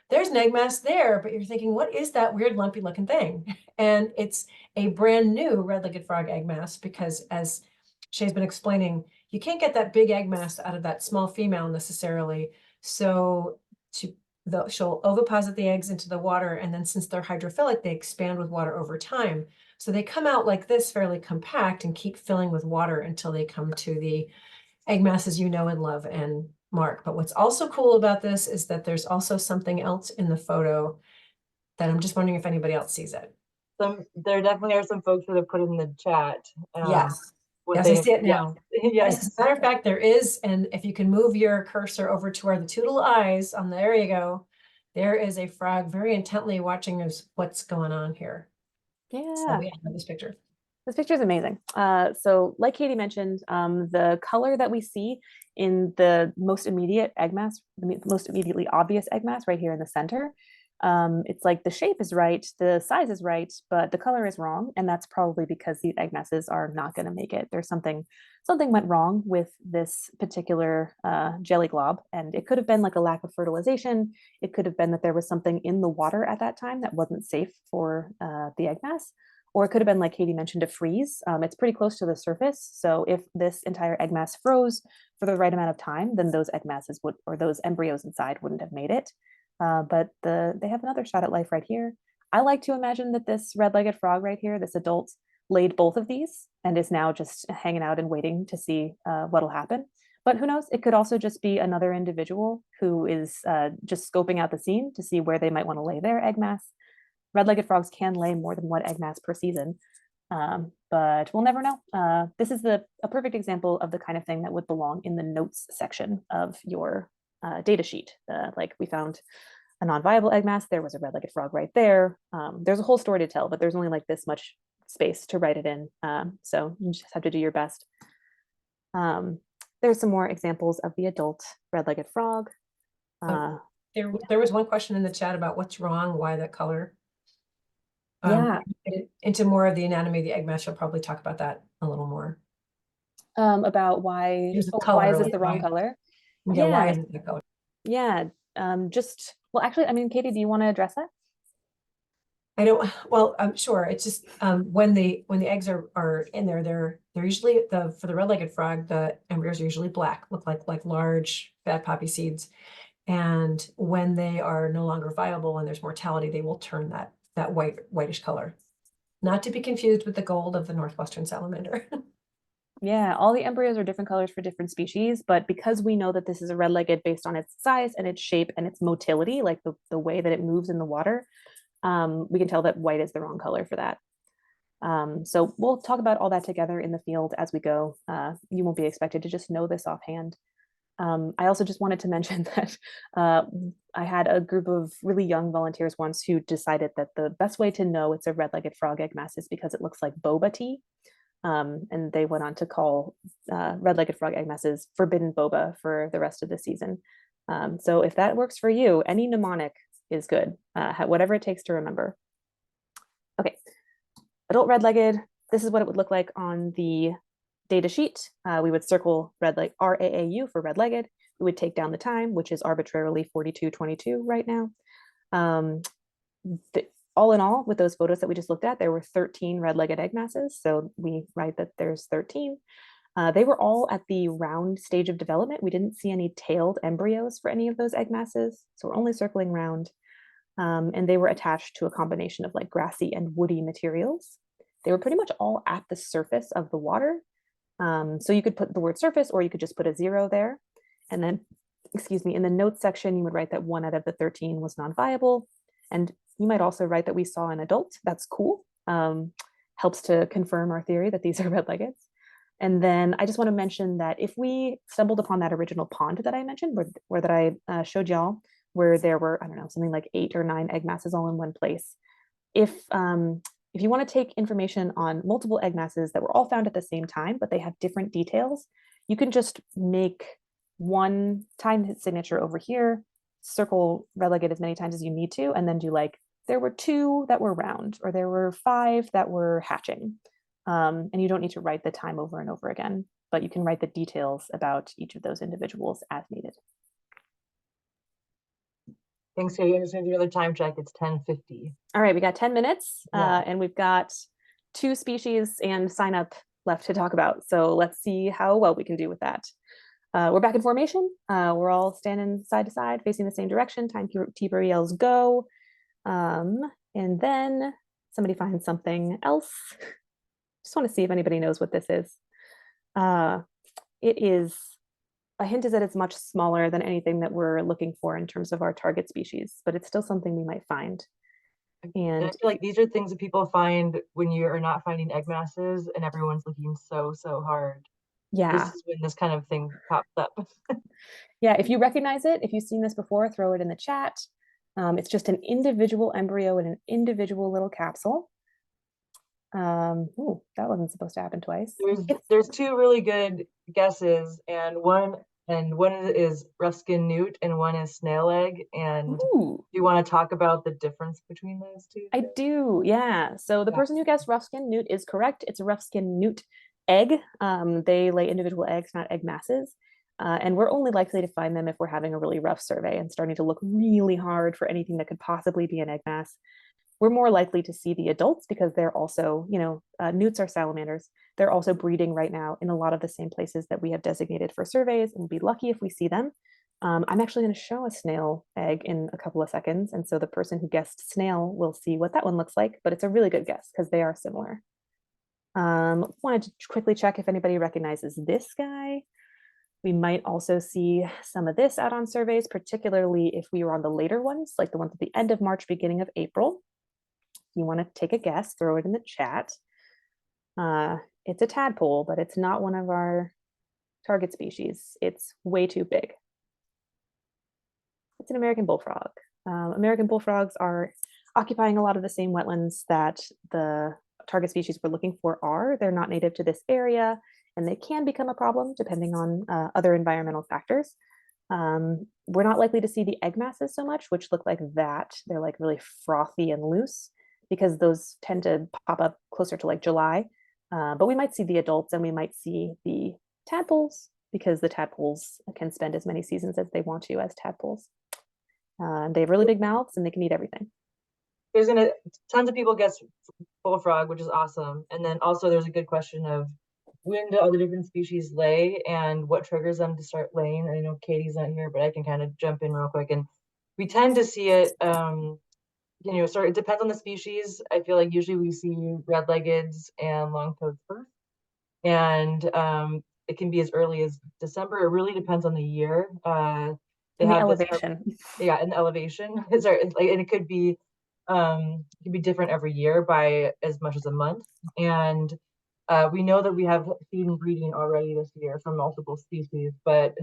There's an egg mass there, but you're thinking, what is that weird lumpy looking thing? And it's a brand new red-legged frog egg mass because as Shay's been explaining, you can't get that big egg mass out of that small female necessarily. So she'll oviposit the eggs into the water, and then since they're hydrophilic, they expand with water over time. So they come out like this, fairly compact, and keep filling with water until they come to the egg masses you know and love and mark. But what's also cool about this is that there's also something else in the photo that I'm just wondering if anybody else sees it.
There definitely are some folks that have put it in the chat.
Yes.
What
Yes, I see it
yeah.
now.
Yes.
Yes, as a matter of fact, there is, and if you can move your cursor over to where the two little eyes on there you go, there is a frog very intently watching what's going on here.
Yeah.
So we have this picture.
This picture is amazing. So like Katie mentioned, the color that we see in the most immediate egg mass, the most immediately obvious egg mass right here in the center, it's like the shape is right, the size is right, but the color is wrong. And that's probably because these egg masses are not going to make it. There's something went wrong with this particular jelly glob. And it could have been like a lack of fertilization. It could have been that there was something in the water at that time that wasn't safe for the egg mass. Or it could have been, like Katie mentioned, a freeze. It's pretty close to the surface. So if this entire egg mass froze for the right amount of time, then those egg masses would, or those embryos inside wouldn't have made it. But they have another shot at life right here. I like to imagine that this red-legged frog right here, this adult, laid both of these and is now just hanging out and waiting to see what'll happen. But who knows? It could also just be another individual who is just scoping out the scene to see where they might want to lay their egg mass. Red-legged frogs can lay more than one egg mass per season, but we'll never know. This is a perfect example of the kind of thing that would belong in the notes section of your data sheet. Like we found a non-viable egg mass, there was a red-legged frog right there. There's a whole story to tell, but there's only like this much space to write it in. So you just have to do your best. There's some more examples of the adult red-legged frog.
There was one question in the chat about what's wrong, why that color.
Yeah.
Into more of the anatomy of the egg mass, you'll probably talk about that a little more.
About why, why is this the wrong color?
Yeah, why is it the color?
Yeah, well, actually, I mean, Katie, do you want to address that?
I don't, well, I'm sure. It's just when the eggs are in there, they're usually for the red-legged frog, the embryos are usually black, look like large fat poppy seeds. And when they are no longer viable and there's mortality, they will turn that whitish color. Not to be confused with the gold of the northwestern salamander.
Yeah, all the embryos are different colors for different species, but because we know that this is a red-legged based on its size and its shape and its motility, like the way that it moves in the water, we can tell that white is the wrong color for that. So we'll talk about all that together in the field as we go. You won't be expected to just know this offhand. I also just wanted to mention that I had a group of really young volunteers once who decided that the best way to know it's a red-legged frog egg mass is because it looks like boba tea. And they went on to call red-legged frog egg masses forbidden boba for the rest of the season. So if that works for you, any mnemonic is good, whatever it takes to remember. Okay, adult red-legged, this is what it would look like on the data sheet. We would circle RAAU for red-legged. We would take down the time, which is arbitrarily 42:22 right now. All in all, with those photos that we just looked at, there were 13 red-legged egg masses. So we write that there's 13. They were all at the round stage of development. We didn't see any tailed embryos for any of those egg masses. So we're only circling round. And they were attached to a combination of like grassy and woody materials. They were pretty much all at the surface of the water. So you could put the word surface, or you could just put a 0 there. And then, excuse me, in the notes section, you would write that 1 out of the 13 was non-viable. And you might also write that we saw an adult. That's cool. Helps to confirm our theory that these are red-leggeds. And then I just want to mention that if we stumbled upon that original pond that I mentioned, where that I showed y'all, where there were, I don't know, something like 8 or 9 egg masses all in one place. If you want to take information on multiple egg masses that were all found at the same time, but they have different details, you can just make one time signature over here, circle red-legged as many times as you need to, and then do like, there were 2 that were round, or there were 5 that were hatching. And you don't need to write the time over and over again, but you can write the details about each of those individuals as needed.
Thanks, Katie. I'm just gonna do another time check. It's 10:50.
All right, we got 10 minutes
Yeah.
and we've got 2 species and sign up left to talk about. So let's see how well we can do with that. We're back in formation. We're all standing side to side, facing the same direction. Timekeeper yells go. And then somebody finds something else. Just want to see if anybody knows what this is. It is, a hint is that it's much smaller than anything that we're looking for in terms of our target species, but it's still something we might find.
And I
And
feel like these are things that people find when you are not finding egg masses and everyone's looking so hard.
yeah,
This is when this kind of thing pops up.
yeah, if you recognize it, if you've seen this before, throw it in the chat. It's just an individual embryo in an individual little capsule. Ooh, that wasn't supposed to happen twice.
There's 2 really good guesses, and one is rough-skin newt and one is snail egg. And
Ooh,
do you want to talk about the difference between those 2?
I do, yeah. So the person who guessed rough-skin newt is correct. It's a rough-skin newt egg. They lay individual eggs, not egg masses. And we're only likely to find them if we're having a really rough survey and starting to look really hard for anything that could possibly be an egg mass. We're more likely to see the adults because they're also, newts are salamanders. They're also breeding right now in a lot of the same places that we have designated for surveys, and we'll be lucky if we see them. I'm actually going to show a snail egg in a couple of seconds, and so the person who guessed snail will see what that one looks like, but it's a really good guess because they are similar. Wanted to quickly check if anybody recognizes this guy. We might also see some of this out on surveys, particularly if we were on the later ones, like the ones at the end of March, beginning of April. You want to take a guess, throw it in the chat. It's a tadpole, but it's not one of our target species. It's way too big. It's an American bullfrog. American bullfrogs are occupying a lot of the same wetlands that the target species we're looking for are. They're not native to this area, and they can become a problem depending on other environmental factors. We're not likely to see the egg masses so much, which look like that. They're like really frothy and loose because those tend to pop up closer to like July. But we might see the adults and we might see the tadpoles because the tadpoles can spend as many seasons as they want to as tadpoles. They have really big mouths and they can eat everything.
There's tons of people guess bullfrog, which is awesome. And then also there's a good question of when do all the different species lay and what triggers them to start laying. I know Katie's not here, but I can kind of jump in real quick. And we tend to see it, it depends on the species. I feel like usually we see red-leggeds and long-toed first. And it can be as early as December. It really depends on the year. They
In the
have this,
elevation.
yeah, in the elevation. Sorry, and it could be different every year by as much as a month. And we know that we have feed and breeding already this year from multiple species, but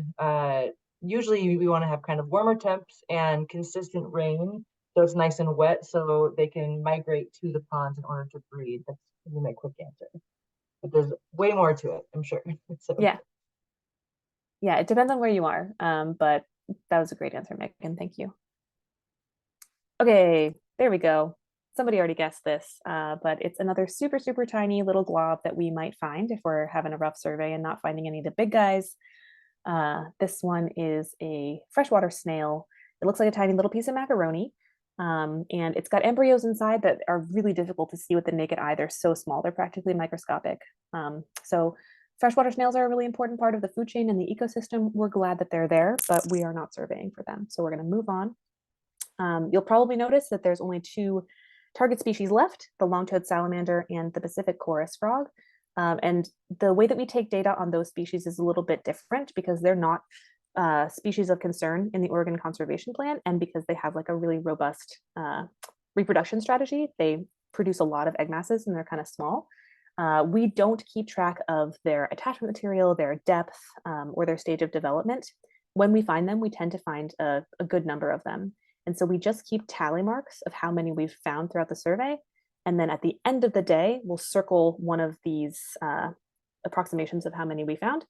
usually we want to have kind of warmer temps and consistent rain, so it's nice and wet, so they can migrate to the ponds in order to breed. That's my quick answer. But there's way more to it, I'm sure. So.
Yeah. Yeah, it depends on where you are. But that was a great answer, Megan. Thank you. Okay, there we go. Somebody already guessed this, but it's another super, super tiny little glob that we might find if we're having a rough survey and not finding any of the big guys. This one is a freshwater snail. It looks like a tiny little piece of macaroni. And it's got embryos inside that are really difficult to see with the naked eye. They're so small, they're practically microscopic. So freshwater snails are a really important part of the food chain and the ecosystem. We're glad that they're there, but we are not surveying for them. So we're going to move on. You'll probably notice that there's only two target species left, the long-toed salamander and the Pacific chorus frog. And the way that we take data on those species is a little bit different because they're not species of concern in the Oregon Conservation Plan, and because they have like a really robust reproduction strategy. They produce a lot of egg masses and they're kind of small. We don't keep track of their attachment material, their depth, or their stage of development. When we find them, we tend to find a good number of them. And so we just keep tally marks of how many we've found throughout the survey. And then at the end of the day, we'll circle one of these approximations of how many we found,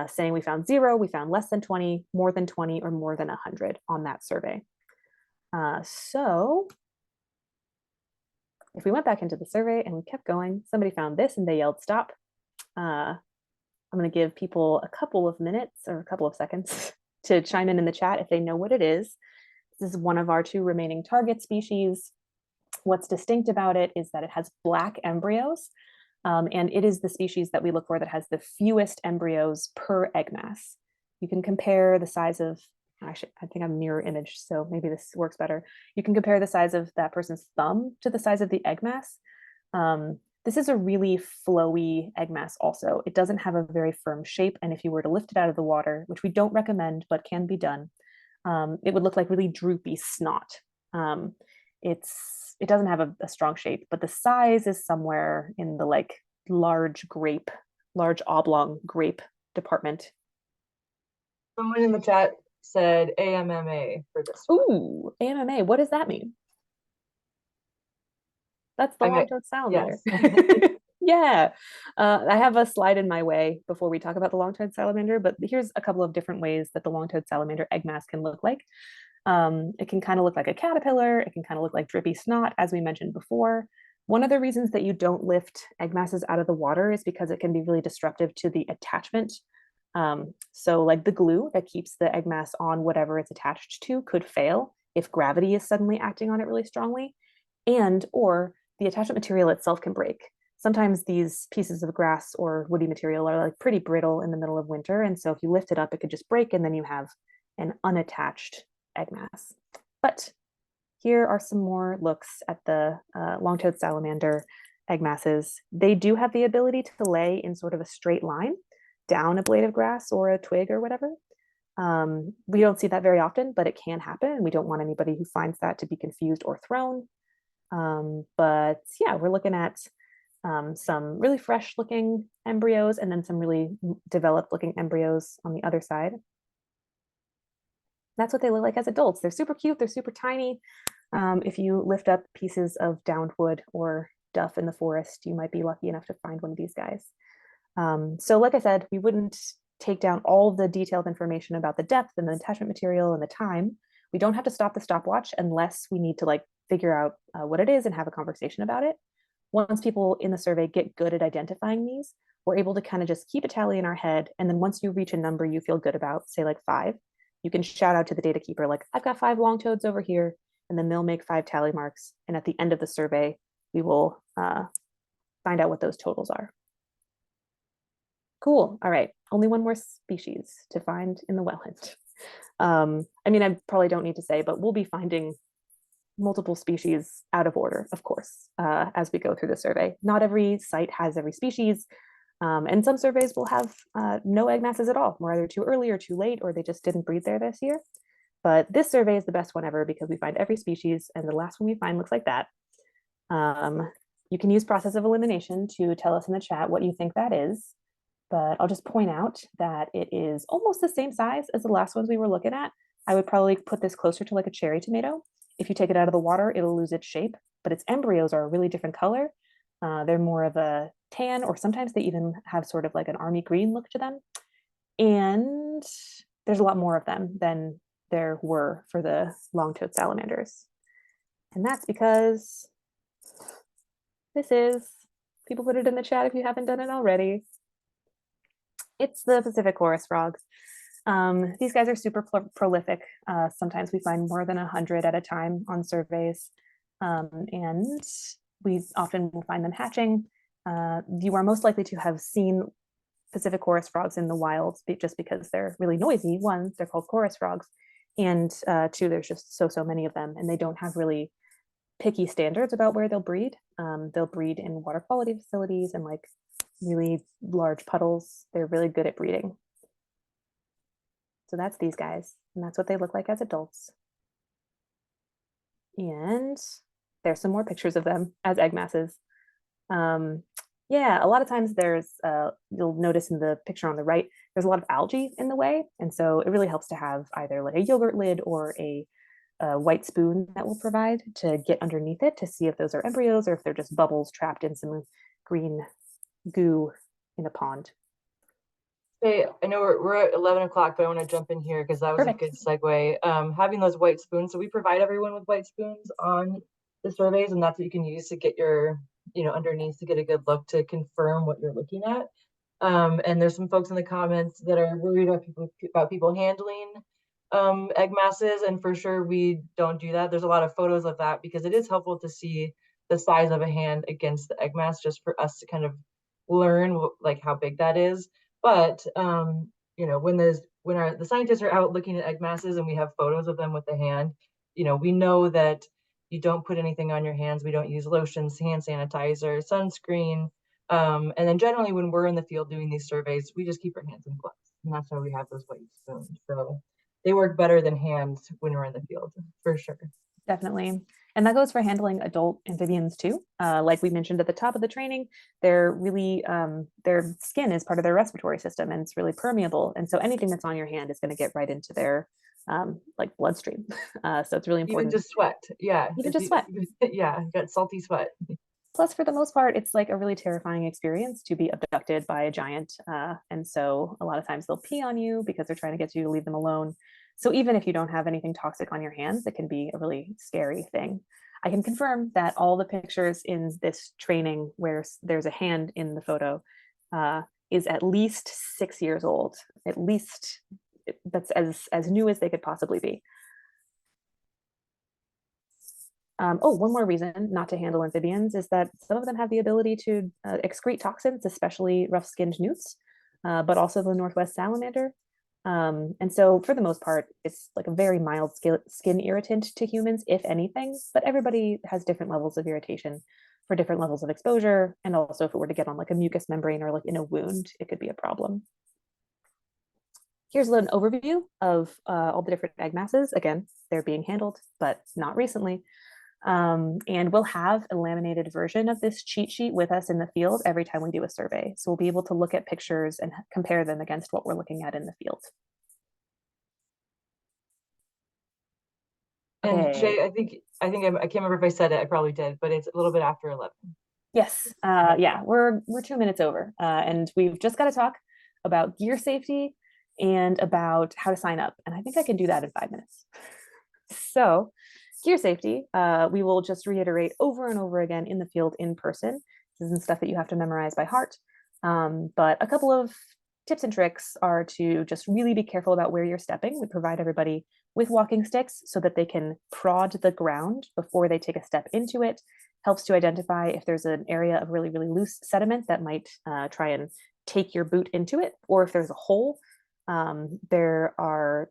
saying we found 0, we found less than 20, more than 20, or more than 100 on that survey. So if we went back into the survey and we kept going, somebody found this and they yelled stop. I'm going to give people a couple of minutes or a couple of seconds to chime in the chat if they know what it is. This is one of our 2 remaining target species. What's distinct about it is that it has black embryos, and it is the species that we look for that has the fewest embryos per egg mass. You can compare the size of, I think I'm mirror image, so maybe this works better. You can compare the size of that person's thumb to the size of the egg mass. This is a really flowy egg mass also. It doesn't have a very firm shape, and if you were to lift it out of the water, which we don't recommend, but can be done, it would look like really droopy snot. It doesn't have a strong shape, but the size is somewhere in the like large oblong grape department.
Someone in the chat said AMMA for this one.
Ooh, AMMA, what does that mean? That's the long-toed salamander. Yes. Yeah, I have a slide in my way before we talk about the long-toed salamander, but here's a couple of different ways that the long-toed salamander egg mass can look like. It can kind of look like a caterpillar. It can kind of look like drippy snot, as we mentioned before. One of the reasons that you don't lift egg masses out of the water is because it can be really disruptive to the attachment. So like the glue that keeps the egg mass on whatever it's attached to could fail if gravity is suddenly acting on it really strongly, or the attachment material itself can break. Sometimes these pieces of grass or woody material are like pretty brittle in the middle of winter. And so if you lift it up, it could just break and then you have an unattached egg mass. But here are some more looks at the long-toed salamander egg masses. They do have the ability to lay in sort of a straight line down a blade of grass or a twig or whatever. We don't see that very often, but it can happen. And we don't want anybody who finds that to be confused or thrown. But yeah, we're looking at some really fresh looking embryos and then some really developed looking embryos on the other side. That's what they look like as adults. They're super cute, they're super tiny. If you lift up pieces of downed wood or duff in the forest, you might be lucky enough to find one of these guys. So like I said, we wouldn't take down all the detailed information about the depth and the attachment material and the time. We don't have to stop the stopwatch unless we need to like figure out what it is and have a conversation about it. Once people in the survey get good at identifying these, we're able to kind of just keep a tally in our head. And then once you reach a number you feel good about, say like 5, you can shout out to the data keeper, like, I've got 5 long-toads over here, and then they'll make 5 tally marks. And at the end of the survey, we will find out what those totals are. Cool. All right. Only one more species to find in the wetland. I mean, I probably don't need to say, but we'll be finding multiple species out of order, of course, as we go through the survey. Not every site has every species, and some surveys will have no egg masses at all. We're either too early or too late, or they just didn't breed there this year. But this survey is the best one ever because we find every species, and the last one we find looks like that. You can use process of elimination to tell us in the chat what you think that is. But I'll just point out that it is almost the same size as the last ones we were looking at. I would probably put this closer to like a cherry tomato. If you take it out of the water, it'll lose its shape, but its embryos are a really different color. They're more of a tan, or sometimes they even have sort of like an army green look to them. And there's a lot more of them than there were for the long-toed salamanders. And that's because people put it in the chat if you haven't done it already. It's the Pacific chorus frogs. These guys are super prolific. Sometimes we find more than 100 at a time on surveys. And we often will find them hatching. You are most likely to have seen Pacific chorus frogs in the wild just because they're really noisy. One, they're called chorus frogs. And two, there's just so many of them, and they don't have really picky standards about where they'll breed. They'll breed in water quality facilities and like really large puddles. They're really good at breeding. So that's these guys, and that's what they look like as adults. And there's some more pictures of them as egg masses. Yeah, a lot of times there's, you'll notice in the picture on the right, there's a lot of algae in the way. And so it really helps to have either like a yogurt lid or a white spoon that will provide to get underneath it to see if those are embryos or if they're just bubbles trapped in some green goo in a pond.
Hey, I know we're at 11 o'clock, but I want to jump in here because that was
Perfect.
a good segue. Having those white spoons, so we provide everyone with white spoons on the surveys, and that's what you can use to get your, underneath to get a good look to confirm what you're looking at. And there's some folks in the comments that are worried about people handling egg masses, and for sure we don't do that. There's a lot of photos of that because it is helpful to see the size of a hand against the egg mass, just for us to kind of learn like how big that is. But when the scientists are out looking at egg masses and we have photos of them with the hand, we know that you don't put anything on your hands. We don't use lotions, hand sanitizer, sunscreen. And then generally when we're in the field doing these surveys, we just keep our hands in gloves. And that's why we have those white spoons. So they work better than hands when we're in the field, for sure.
Definitely. And that goes for handling adult amphibians too. Like we mentioned at the top of the training, they're really, their skin is part of their respiratory system and it's really permeable. And so anything that's on your hand is going to get right into their like bloodstream. So it's really important.
Even just sweat. Yeah.
Even just sweat.
Yeah. Got salty sweat.
Plus, for the most part, it's like a really terrifying experience to be abducted by a giant. And so a lot of times they'll pee on you because they're trying to get you to leave them alone. So even if you don't have anything toxic on your hands, it can be a really scary thing. I can confirm that all the pictures in this training where there's a hand in the photo is at least 6 years old. At least that's as new as they could possibly be. One more reason not to handle amphibians is that some of them have the ability to excrete toxins, especially rough-skinned newts, but also the Northwest salamander. And so for the most part, it's like a very mild skin irritant to humans, if anything, but everybody has different levels of irritation for different levels of exposure. And also if it were to get on like a mucous membrane or like in a wound, it could be a problem. Here's an overview of all the different egg masses. Again, they're being handled, but not recently. And we'll have a laminated version of this cheat sheet with us in the field every time we do a survey. So we'll be able to look at pictures and compare them against what we're looking at in the field.
And Jay, I can't remember if I said it, I probably did, but it's a little bit after 11.
Yes, yeah, we're 2 minutes over, and we've just got to talk about gear safety and about how to sign up. And I think I can do that in 5 minutes. So gear safety, we will just reiterate over and over again in the field in person. This isn't stuff that you have to memorize by heart, but a couple of tips and tricks are to just really be careful about where you're stepping. We provide everybody with walking sticks so that they can prod the ground before they take a step into it. Helps to identify if there's an area of really, really loose sediment that might try and take your boot into it, or if there's a hole. There are,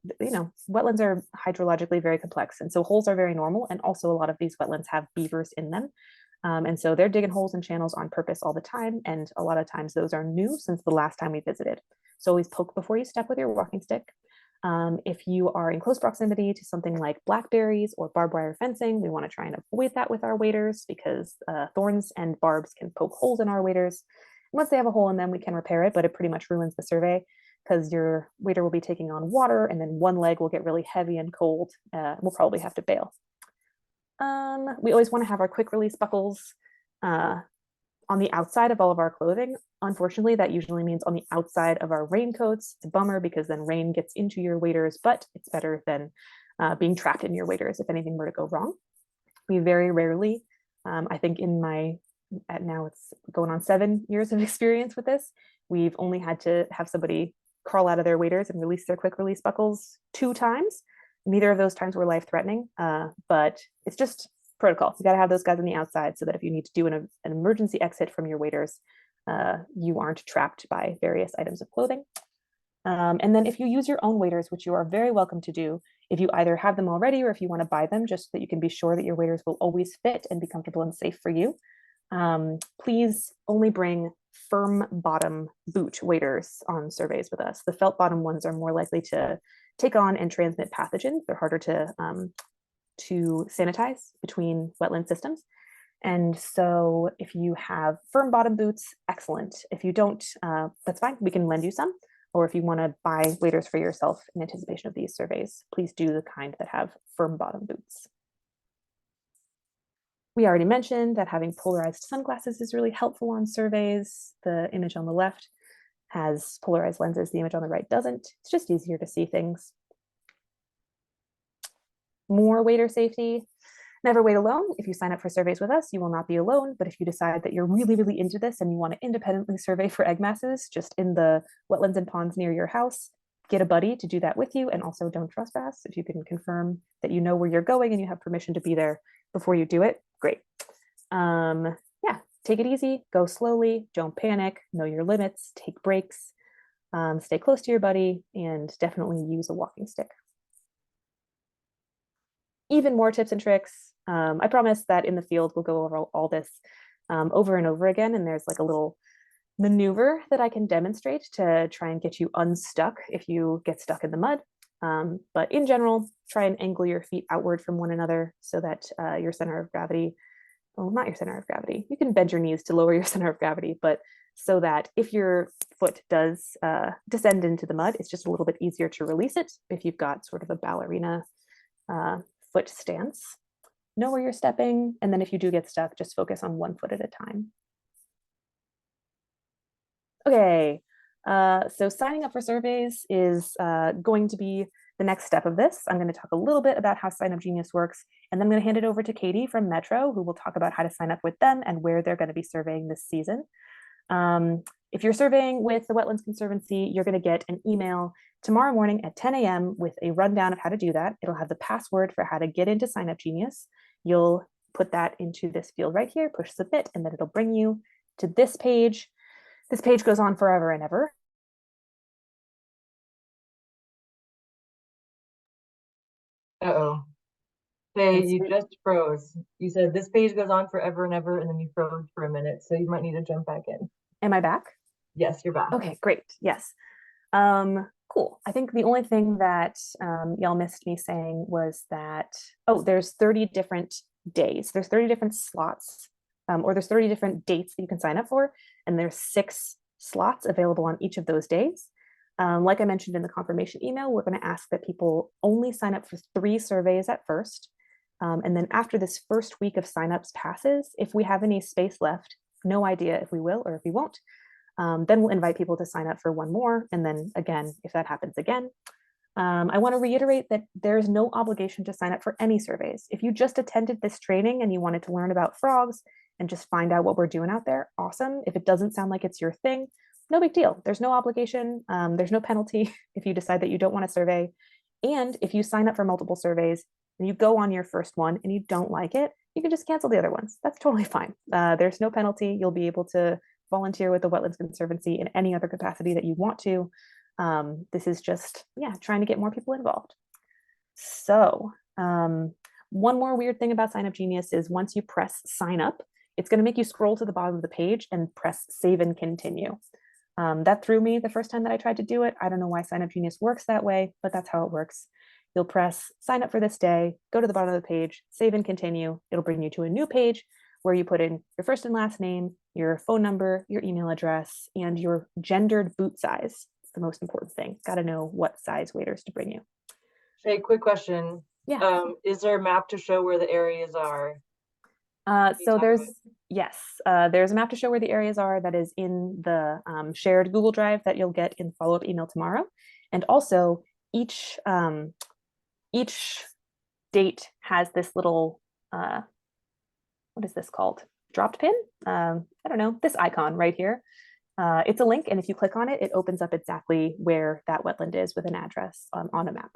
wetlands are hydrologically very complex. And so holes are very normal. And also a lot of these wetlands have beavers in them. And so they're digging holes and channels on purpose all the time. And a lot of times those are new since the last time we visited. So always poke before you step with your walking stick. If you are in close proximity to something like blackberries or barbed wire fencing, we want to try and avoid that with our waders because thorns and barbs can poke holes in our waders. Once they have a hole in them, we can repair it, but it pretty much ruins the survey because your wader will be taking on water and then one leg will get really heavy and cold. We'll probably have to bail. We always want to have our quick release buckles on the outside of all of our clothing. Unfortunately, that usually means on the outside of our raincoats. It's a bummer because then rain gets into your waders, but it's better than being trapped in your waders if anything were to go wrong. We very rarely, I think now it's going on 7 years of experience with this, we've only had to have somebody crawl out of their waders and release their quick release buckles 2 times. Neither of those times were life-threatening, but it's just protocol. You got to have those guys on the outside so that if you need to do an emergency exit from your waders, you aren't trapped by various items of clothing. And then if you use your own waders, which you are very welcome to do, if you either have them already or if you want to buy them, just so that you can be sure that your waders will always fit and be comfortable and safe for you, please only bring firm bottom boot waders on surveys with us. The felt bottom ones are more likely to take on and transmit pathogens. They're harder to sanitize between wetland systems. And so if you have firm bottom boots, excellent. If you don't, that's fine. We can lend you some. Or if you want to buy waders for yourself in anticipation of these surveys, please do the kind that have firm bottom boots. We already mentioned that having polarized sunglasses is really helpful on surveys. The image on the left has polarized lenses. The image on the right doesn't. It's just easier to see things. More wader safety. Never wait alone. If you sign up for surveys with us, you will not be alone. But if you decide that you're really, really into this and you want to independently survey for egg masses just in the wetlands and ponds near your house, get a buddy to do that with you. And also don't trespass. If you can confirm that you know where you're going and you have permission to be there before you do it, great. Yeah, take it easy, go slowly, don't panic, know your limits, take breaks, stay close to your buddy, and definitely use a walking stick. Even more tips and tricks. I promise that in the field, we'll go over all this over and over again. And there's like a little maneuver that I can demonstrate to try and get you unstuck if you get stuck in the mud. But in general, try and angle your feet outward from one another so that your center of gravity, well, not your center of gravity, you can bend your knees to lower your center of gravity, but so that if your foot does descend into the mud, it's just a little bit easier to release it if you've got sort of a ballerina foot stance. Know where you're stepping, and then if you do get stuck, just focus on one foot at a time. Okay, so signing up for surveys is going to be the next step of this. I'm going to talk a little bit about how Sign Up Genius works, and then I'm going to hand it over to Katie from Metro, who will talk about how to sign up with them and where they're going to be surveying this season. If you're surveying with the Wetlands Conservancy, you're going to get an email tomorrow morning at 10 a.m. with a rundown of how to do that. It'll have the password for how to get into Sign Up Genius. You'll put that into this field right here, push submit, and then it'll bring you to this page. This page goes on forever and ever.
Uh-oh. Hey, you just froze. You said this page goes on forever and ever, and then you froze for a minute, so you might need to jump back in.
Am I back?
Yes, you're back.
Okay, great. Yes. Cool. I think the only thing that y'all missed me saying was that, there's 30 different days. There's 30 different slots, or there's 30 different dates that you can sign up for, and there's 6 slots available on each of those days. Like I mentioned in the confirmation email, we're going to ask that people only sign up for 3 surveys at first. And then after this first week of signups passes, if we have any space left, no idea if we will or if we won't, then we'll invite people to sign up for 1 more. And then again, if that happens again, I want to reiterate that there's no obligation to sign up for any surveys. If you just attended this training and you wanted to learn about frogs and just find out what we're doing out there, awesome. If it doesn't sound like it's your thing, no big deal. There's no obligation. There's no penalty if you decide that you don't want to survey. And if you sign up for multiple surveys and you go on your first one and you don't like it, you can just cancel the other ones. That's totally fine. There's no penalty. You'll be able to volunteer with the Wetlands Conservancy in any other capacity that you want to. This is just, yeah, trying to get more people involved. So one more weird thing about Sign Up Genius is once you press sign up, it's going to make you scroll to the bottom of the page and press save and continue. That threw me the first time that I tried to do it. I don't know why Sign Up Genius works that way, but that's how it works. You'll press sign up for this day, go to the bottom of the page, save and continue. It'll bring you to a new page where you put in your first and last name, your phone number, your email address, and your gendered boot size. It's the most important thing. Got to know what size waders to bring you.
Hey, quick question.
Yeah.
Is there a map to show where the areas are?
So there's a map to show where the areas are that is in the shared Google Drive that you'll get in follow-up email tomorrow. And also each date has this little, what is this called? Dropped pin? I don't know, this icon right here. It's a link, and if you click on it, it opens up exactly where that wetland is with an address on a map.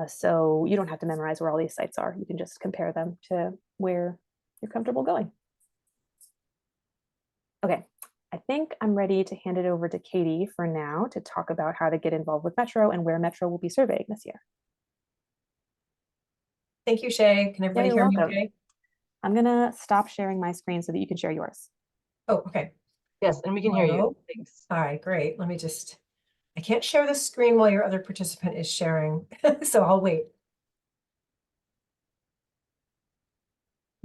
So you don't have to memorize where all these sites are. You can just compare them to where you're comfortable going. Okay, I think I'm ready to hand it over to Katie for now to talk about how to get involved with Metro and where Metro will be surveying this year.
Thank you, Shay. Can everybody hear me okay?
I'm gonna stop sharing my screen so that you can share yours.
Oh, okay.
Yes, and we can hear you. Thanks.
All right, great. Let me just, I can't share the screen while your other participant is sharing, so I'll wait.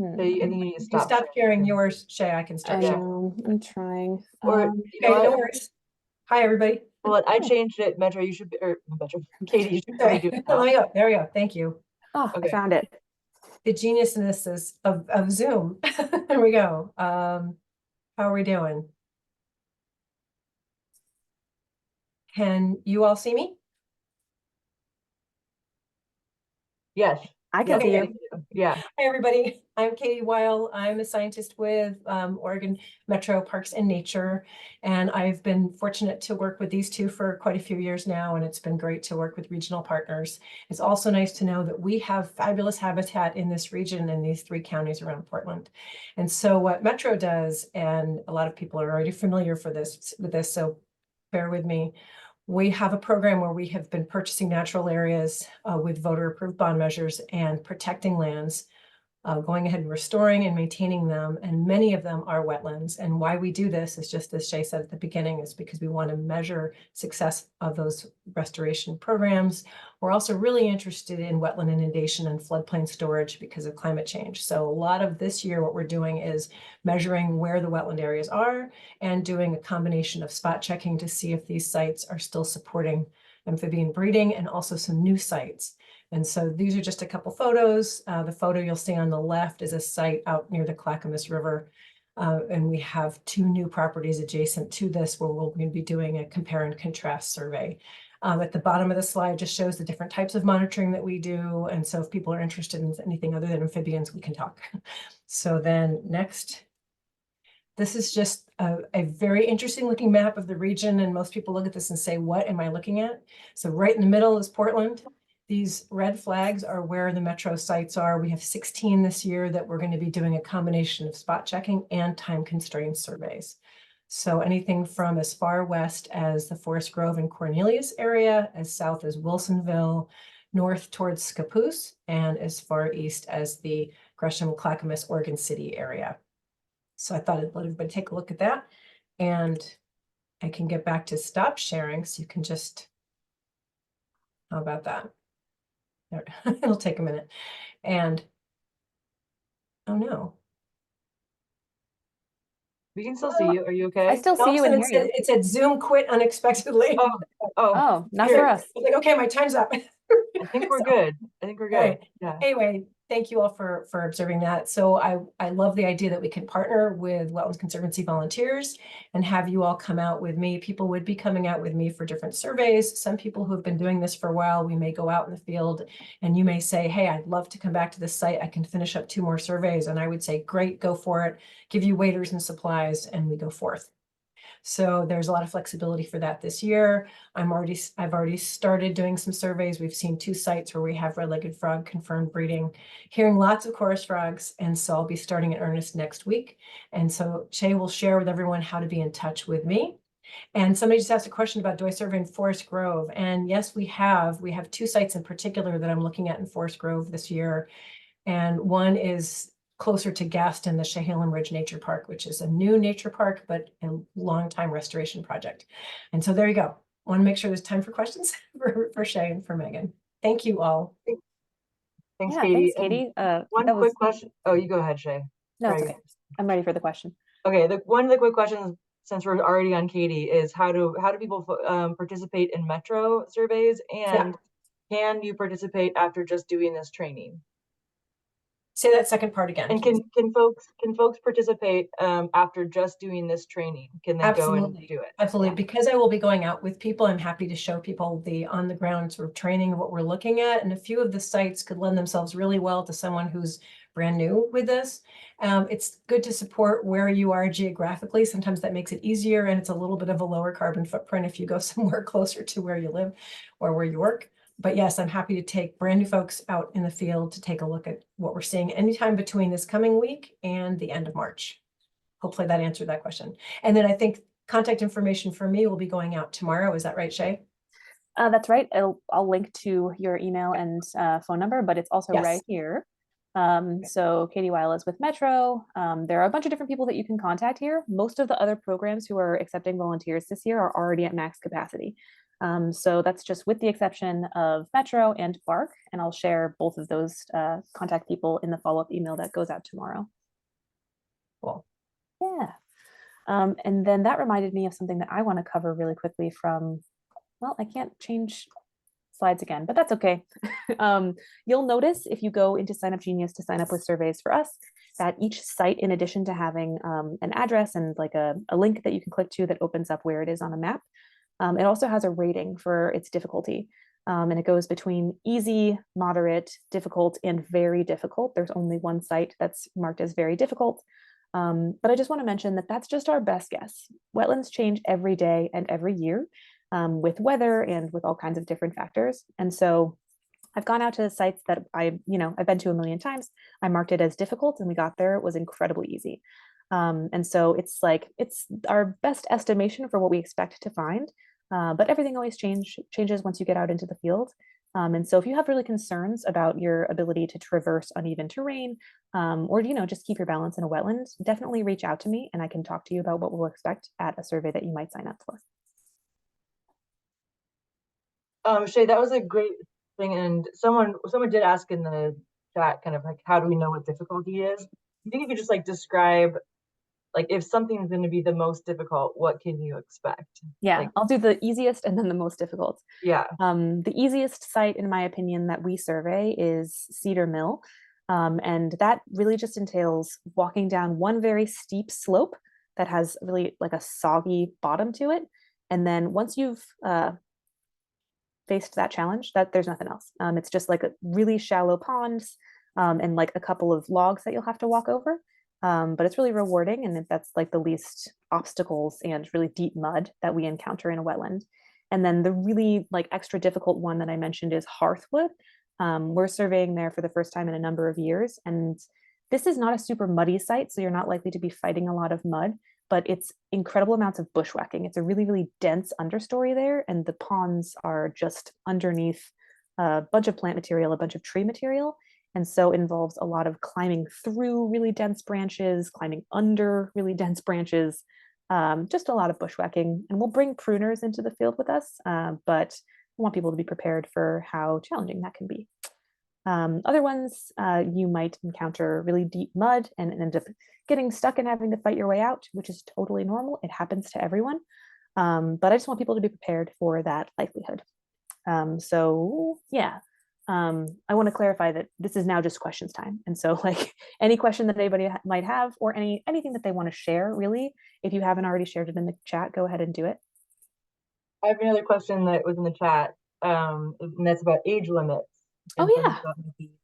So I think you need to stop.
You stop sharing yours, Shay. I can start sharing.
I'm trying.
Or
Okay, no worries. Hi, everybody.
Well, I changed it. Metro, you should be, or Metro, Katie, you should
Sorry.
do it
Let
now.
me go. There we go. Thank you.
Oh,
Okay.
I found it.
The geniusness of Zoom. There we go. How are we doing? Can you all see me?
Yes.
I can see you.
Yeah.
Hi, everybody. I'm Katie Weil. I'm a scientist with Oregon Metro Parks and Nature, and I've been fortunate to work with these two for quite a few years now, and it's been great to work with regional partners. It's also nice to know that we have fabulous habitat in this region in these 3 counties around Portland. And so what Metro does, and a lot of people are already familiar with this, so bear with me. We have a program where we have been purchasing natural areas with voter-approved bond measures and protecting lands, going ahead and restoring and maintaining them, and many of them are wetlands. And why we do this is just as Shay said at the beginning, is because we want to measure success of those restoration programs. We're also really interested in wetland inundation and floodplain storage because of climate change. So a lot of this year, what we're doing is measuring where the wetland areas are and doing a combination of spot checking to see if these sites are still supporting amphibian breeding, and also some new sites. And so these are just a couple photos. The photo you'll see on the left is a site out near the Clackamas River. And we have 2 new properties adjacent to this where we're going to be doing a compare and contrast survey. At the bottom of the slide just shows the different types of monitoring that we do. And so if people are interested in anything other than amphibians, we can talk. So then next. This is just a very interesting looking map of the region. And most people look at this and say, what am I looking at? So right in the middle is Portland. These red flags are where the Metro sites are. We have 16 this year that we're going to be doing a combination of spot checking and time constrained surveys. So anything from as far west as the Forest Grove and Cornelius area, as south as Wilsonville, north towards Scappoose, and as far east as the Gresham, Clackamas, Oregon City area. So I thought I'd let everybody take a look at that. And I can get back to stop sharing, so you can just, how about that? There, it'll take a minute. And, oh no.
We can still see you. Are you okay?
I still see you and hear you.
It said Zoom quit unexpectedly.
Oh, not for us.
I was like, okay, my time's up.
I think we're good. I think we're good.
Right.
Yeah.
Anyway, thank you all for observing that. So I love the idea that we can partner with Wetlands Conservancy volunteers and have you all come out with me. People would be coming out with me for different surveys. Some people who have been doing this for a while, we may go out in the field and you may say, hey, I'd love to come back to this site. I can finish up 2 more surveys. And I would say, great, go for it. Give you waders and supplies, and we go forth. So there's a lot of flexibility for that this year. I've already started doing some surveys. We've seen 2 sites where we have red-legged frog confirmed breeding, hearing lots of chorus frogs. And so I'll be starting in earnest next week. And so Shay will share with everyone how to be in touch with me. And somebody just asked a question about, do I survey in Forest Grove? And yes, we have 2 sites in particular that I'm looking at in Forest Grove this year. And one is closer to Gaston, the Chehalem Ridge Nature Park, which is a new nature park, but a long time restoration project. And so there you go. Want to make sure there's time for questions for Shay and for Megan. Thank you all.
Thanks,
Yeah,
Katie.
thanks, Katie.
One quick question. Oh, you go ahead, Shay.
No, it's
Sorry.
okay. I'm ready for the question.
Okay, one of the quick questions, since we're already on Katie, is how do people participate in Metro surveys, and can you participate after just doing this training?
Say that second part again.
And can folks participate after just doing this training? Can they go and do it?
Absolutely.
Yeah.
Because I will be going out with people, I'm happy to show people the on the ground sort of training of what we're looking at. And a few of the sites could lend themselves really well to someone who's brand new with this. It's good to support where you are geographically. Sometimes that makes it easier, and it's a little bit of a lower carbon footprint if you go somewhere closer to where you live or where you work. But yes, I'm happy to take brand new folks out in the field to take a look at what we're seeing anytime between this coming week and the end of March. Hopefully that answered that question. And then I think contact information for me will be going out tomorrow. Is that right, Shay?
That's right. I'll link to your email and phone number, but it's also right here. So Katie Weil is with Metro. There are a bunch of different people that you can contact here. Most of the other programs who are accepting volunteers this year are already at max capacity. So that's just with the exception of Metro and Bark, and I'll share both of those contact people in the follow-up email that goes out tomorrow.
Cool.
Yeah. And then that reminded me of something that I want to cover really quickly from, well, I can't change slides again, but that's okay. You'll notice if you go into Sign Up Genius to sign up with surveys for us, that each site, in addition to having an address and like a link that you can click to that opens up where it is on a map, it also has a rating for its difficulty. And it goes between easy, moderate, difficult, and very difficult. There's only one site that's marked as very difficult. But I just want to mention that that's just our best guess. Wetlands change every day and every year with weather and with all kinds of different factors. And so I've gone out to sites that I've been to a million times. I marked it as difficult and we got there. It was incredibly easy. And so it's our best estimation for what we expect to find. But everything always changes once you get out into the field. And so if you have really concerns about your ability to traverse uneven terrain, or just keep your balance in a wetland, definitely reach out to me and I can talk to you about what we'll expect at a survey that you might sign up for.
Shay, that was a great thing, and someone did ask in the chat, kind of like, how do we know what difficulty is? I think you could just describe, if something's going to be the most difficult, what can you expect?
Yeah, I'll do the easiest and then the most difficult.
Yeah.
The easiest site, in my opinion, that we survey is Cedar Mill. And that really just entails walking down one very steep slope that has really like a soggy bottom to it. And then once you've faced that challenge, that there's nothing else. It's just like a really shallow ponds and like a couple of logs that you'll have to walk over. But it's really rewarding, and that's like the least obstacles and really deep mud that we encounter in a wetland. And then the really like extra difficult one that I mentioned is Hearthwood. We're surveying there for the first time in a number of years, and this is not a super muddy site, so you're not likely to be fighting a lot of mud, but it's incredible amounts of bushwhacking. It's a really, really dense understory there, and the ponds are just underneath a bunch of plant material, a bunch of tree material. And so it involves a lot of climbing through really dense branches, climbing under really dense branches, just a lot of bushwhacking. And we'll bring pruners into the field with us, but I want people to be prepared for how challenging that can be. Other ones, you might encounter really deep mud and end up getting stuck and having to fight your way out, which is totally normal. It happens to everyone. But I just want people to be prepared for that likelihood. So yeah. I want to clarify that this is now just questions time. And so like any question that anybody might have, or anything that they want to share, really, if you haven't already shared it in the chat, go ahead and do it.
I have another question that was in the chat, and that's about age limits.
Oh yeah.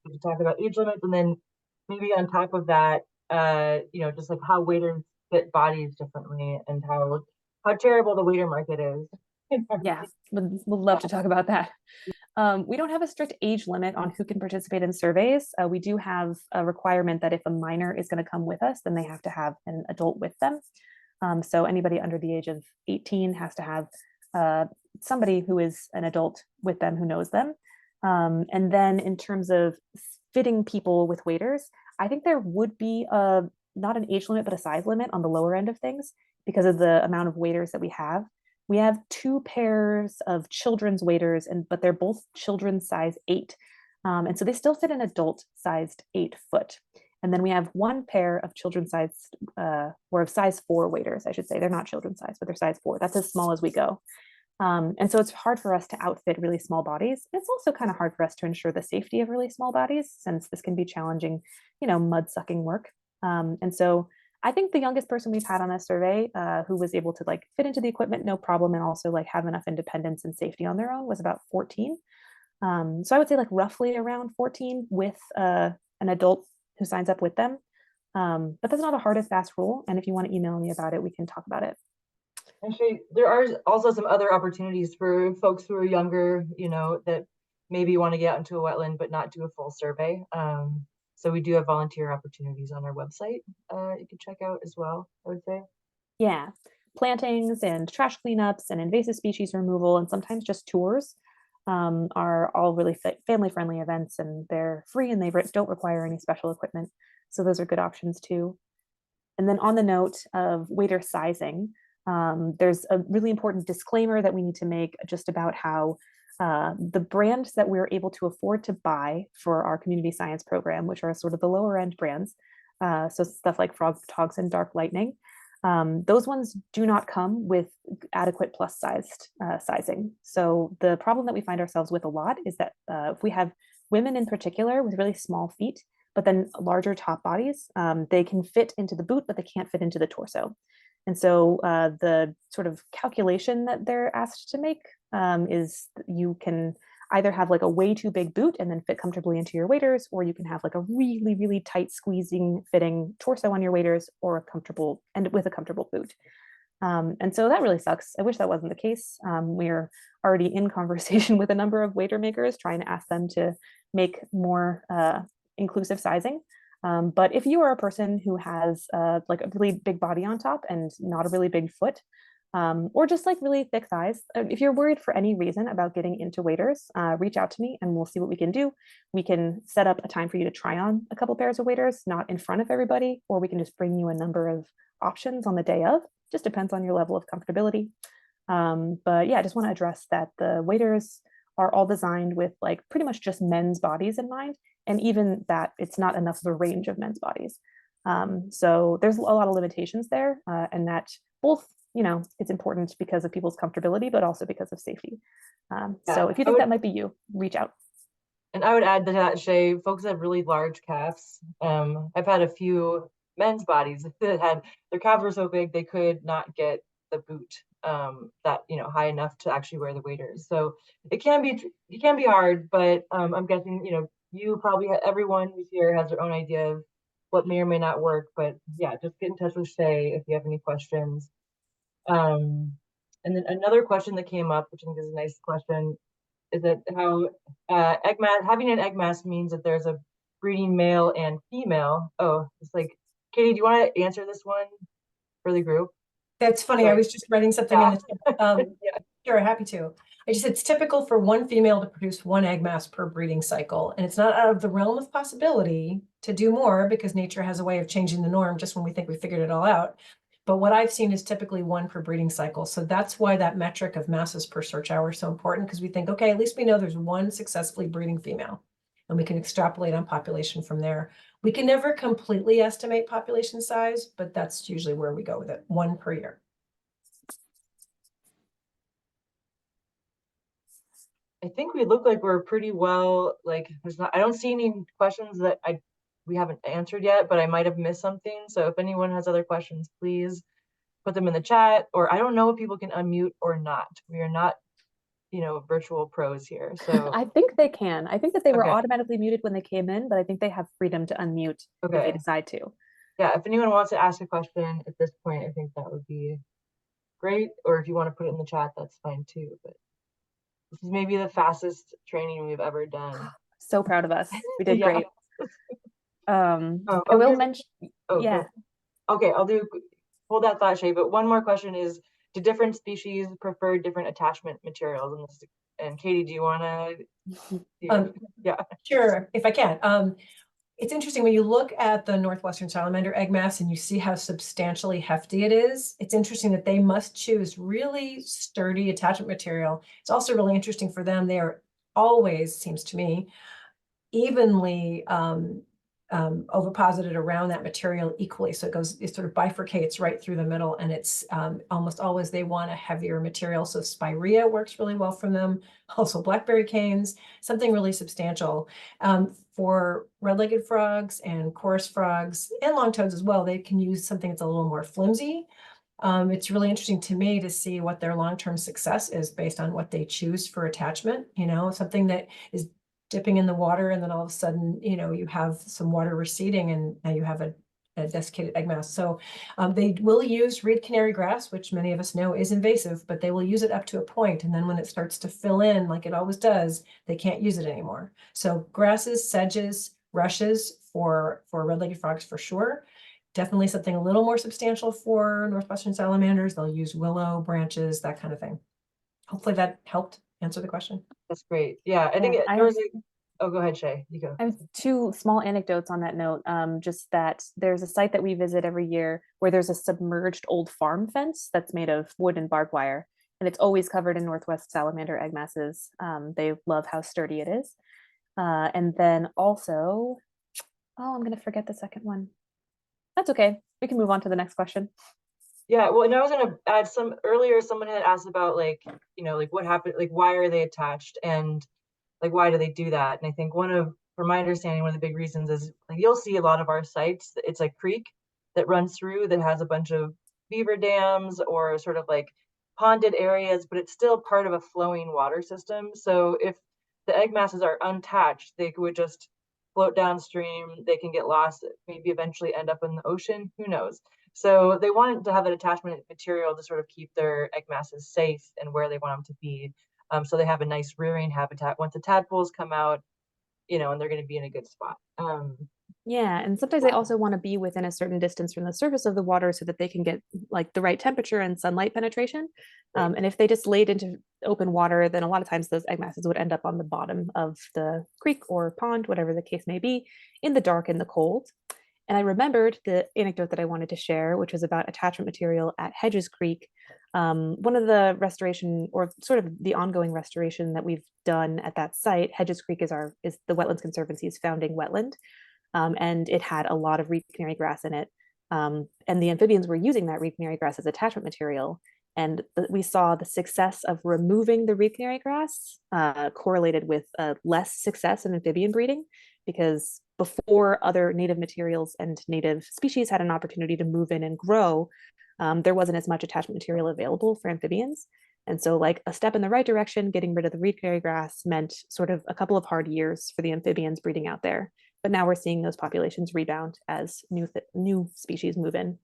To talk about age limits, and then maybe on top of that, just like how waders fit bodies differently, and how how terrible the waiter market is.
Yeah, would love to talk about that. We don't have a strict age limit on who can participate in surveys. We do have a requirement that if a minor is going to come with us, then they have to have an adult with them. So anybody under the age of 18 has to have somebody who is an adult with them who knows them. And then in terms of fitting people with waiters, I think there would be not an age limit, but a size limit on the lower end of things because of the amount of waiters that we have. We have 2 pairs of children's waiters, but they're both children's size 8. And so they still fit an adult sized 8-foot. And then we have 1 pair of children's size, or of size 4 waiters, I should say. They're not children's size, but they're size 4. That's as small as we go. And so it's hard for us to outfit really small bodies. It's also kind of hard for us to ensure the safety of really small bodies, since this can be challenging, mud sucking work. And so I think the youngest person we've had on a survey who was able to like fit into the equipment, no problem, and also like have enough independence and safety on their own was about 14. So I would say like roughly around 14 with an adult who signs up with them. But that's not a hard and fast rule. And if you want to email me about it, we can talk about it.
Actually, there are also some other opportunities for folks who are younger, that maybe want to get out into a wetland but not do a full survey. So we do have volunteer opportunities on our website you can check out as well, I would say.
Yeah, plantings and trash cleanups and invasive species removal and sometimes just tours are all really family-friendly events, and they're free and they don't require any special equipment. So those are good options too. And then on the note of waiter sizing, there's a really important disclaimer that we need to make just about how the brands that we're able to afford to buy for our community science program, which are sort of the lower end brands, so stuff like Frog Togs and Dark Lightning, those ones do not come with adequate plus sized sizing. So the problem that we find ourselves with a lot is that if we have women in particular with really small feet, but then larger top bodies, they can fit into the boot, but they can't fit into the torso. And so the sort of calculation that they're asked to make is you can either have like a way too big boot and then fit comfortably into your waders, or you can have like a really, really tight squeezing fitting torso on your waders, or a comfortable boot. And so that really sucks. I wish that wasn't the case. We're already in conversation with a number of wader makers, trying to ask them to make more inclusive sizing. But if you are a person who has like a really big body on top and not a really big foot, or just like really thick thighs, if you're worried for any reason about getting into waders, reach out to me and we'll see what we can do. We can set up a time for you to try on a couple pairs of waders, not in front of everybody, or we can just bring you a number of options on the day of. Just depends on your level of comfortability. But yeah, I just want to address that the waders are all designed with like pretty much just men's bodies in mind. And even that, it's not enough of a range of men's bodies. So there's a lot of limitations there, and that both, it's important because of people's comfortability, but also because of safety. So if you think that might be you, reach out.
And I would add to that, Shay, folks have really large calves. I've had a few men's bodies that had their calves were so big they could not get the boot that high enough to actually wear the waders. So it can be hard, but I'm guessing you probably everyone who's here has their own idea of what may or may not work. But yeah, just get in touch with Shay if you have any questions. And then another question that came up, which I think is a nice question, is that how having an egg mass means that there's a breeding male and female. Oh, it's like, Katie, do you want to answer this one for the group?
That's funny. I was just writing something in the chat.
Yeah.
Sure, happy to. It's typical for one female to produce 1 egg mass per breeding cycle. And it's not out of the realm of possibility to do more, because nature has a way of changing the norm just when we think we figured it all out. But what I've seen is typically 1 per breeding cycle. So that's why that metric of masses per search hour is so important, because we think, okay, at least we know there's 1 successfully breeding female, and we can extrapolate on population from there. We can never completely estimate population size, but that's usually where we go with it, 1 per year.
I think we look like we're pretty well, like I don't see any questions that we haven't answered yet, but I might have missed something. So if anyone has other questions, please put them in the chat. Or I don't know if people can unmute or not. We are not, virtual pros here. So
I think they can. I think that they were automatically muted when they came in, but I think they have freedom to unmute if they decide to.
Yeah, if anyone wants to ask a question at this point, I think that would be great. Or if you want to put it in the chat, that's fine too. But this is maybe the fastest training we've ever done.
So proud of us. We did
Yeah.
great.
Oh,
I will
here's-
mention,
oh,
yeah.
Okay, hold that thought, Shay. But one more question is, do different species prefer different attachment materials? And Katie, do you want to? Yeah.
Sure, if I can. It's interesting when you look at the northwestern salamander egg mass and you see how substantially hefty it is. It's interesting that they must choose really sturdy attachment material. It's also really interesting for them. They are always, seems to me, evenly oviposited around that material equally. So it sort of bifurcates right through the middle, and it's almost always they want a heavier material. So spirea works really well for them. Also blackberry canes, something really substantial. For red-legged frogs and chorus frogs and long toads as well, they can use something that's a little more flimsy. It's really interesting to me to see what their long-term success is based on what they choose for attachment. Something that is dipping in the water, and then all of a sudden, you have some water receding, and now you have a desiccated egg mass. So they will use reed canary grass, which many of us know is invasive, but they will use it up to a point, and then when it starts to fill in, like it always does, they can't use it anymore. So grasses, sedges, rushes for red-legged frogs for sure. Definitely something a little more substantial for northwestern salamanders. They'll use willow branches, that kind of thing. Hopefully that helped answer the question.
That's great. Yeah, I think there was oh, go ahead, Shay. You go.
I have two small anecdotes on that note. Just that there's a site that we visit every year where there's a submerged old farm fence that's made of wood and barbed wire, and it's always covered in northwest salamander egg masses. They love how sturdy it is. And then also, oh, I'm gonna forget the second one. That's okay. We can move on to the next question.
Yeah, well, and I was gonna add earlier, someone had asked about like what happened, like why are they attached, and like why do they do that? And I think from my understanding, one of the big reasons is like you'll see a lot of our sites, it's a creek that runs through that has a bunch of beaver dams or sort of like ponded areas, but it's still part of a flowing water system. So if the egg masses are untouched, they would just float downstream, they can get lost, maybe eventually end up in the ocean, who knows? So they wanted to have an attachment material to sort of keep their egg masses safe and where they want them to be. So they have a nice rearing habitat once the tadpoles come out, and they're going to be in a good spot.
Yeah, and sometimes they also want to be within a certain distance from the surface of the water so that they can get like the right temperature and sunlight penetration.
Right.
And if they just laid into open water, then a lot of times those egg masses would end up on the bottom of the creek or pond, whatever the case may be, in the dark and the cold. And I remembered the anecdote that I wanted to share, which was about attachment material at Hedges Creek. One of the restoration, or sort of the ongoing restoration that we've done at that site, Hedges Creek is the Wetlands Conservancy's founding wetland. And it had a lot of reed canary grass in it. And the amphibians were using that reed canary grass as attachment material. And we saw the success of removing the reed canary grass correlated with less success in amphibian breeding, because before other native materials and native species had an opportunity to move in and grow, there wasn't as much attachment material available for amphibians. And so like a step in the right direction, getting rid of the reed canary grass meant sort of a couple of hard years for the amphibians breeding out there. But now we're seeing those populations rebound as new species move in.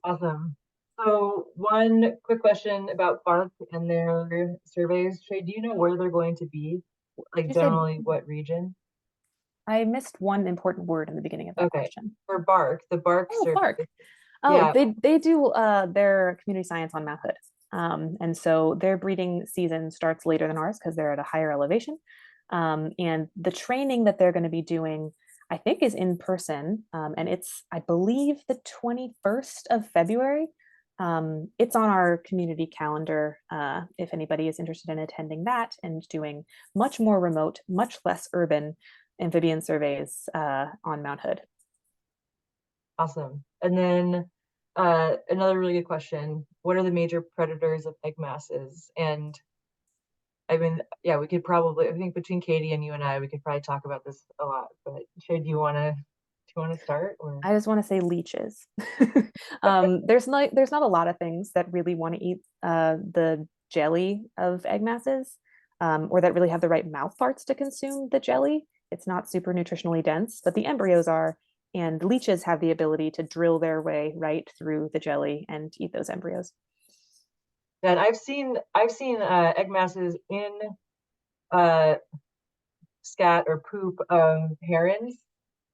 Awesome. So one quick question about bark and their surveys. Trey, do you know where they're going to be? Like generally what region?
I missed one important word in the beginning of that question.
For bark, the bark survey.
Bark. Oh, yeah. They do their community science on Mount Hood. And so their breeding season starts later than ours because they're at a higher elevation. And the training that they're going to be doing, I think, is in person. And it's, I believe, the 21st of February. It's on our community calendar if anybody is interested in attending that and doing much more remote, much less urban amphibian surveys on Mount Hood.
Awesome. And then another really good question. What are the major predators of egg masses? And I mean, yeah, we could probably, I think between Katie and you and I, we could probably talk about this a lot, but Shay, do you want to start? Or?
I just want to say leeches. There's not a lot of things that really want to eat the jelly of egg masses, or that really have the right mouth parts to consume the jelly. It's not super nutritionally dense, but the embryos are. And leeches have the ability to drill their way right through the jelly and eat those embryos.
And I've seen egg masses in uh, scat or poop of herons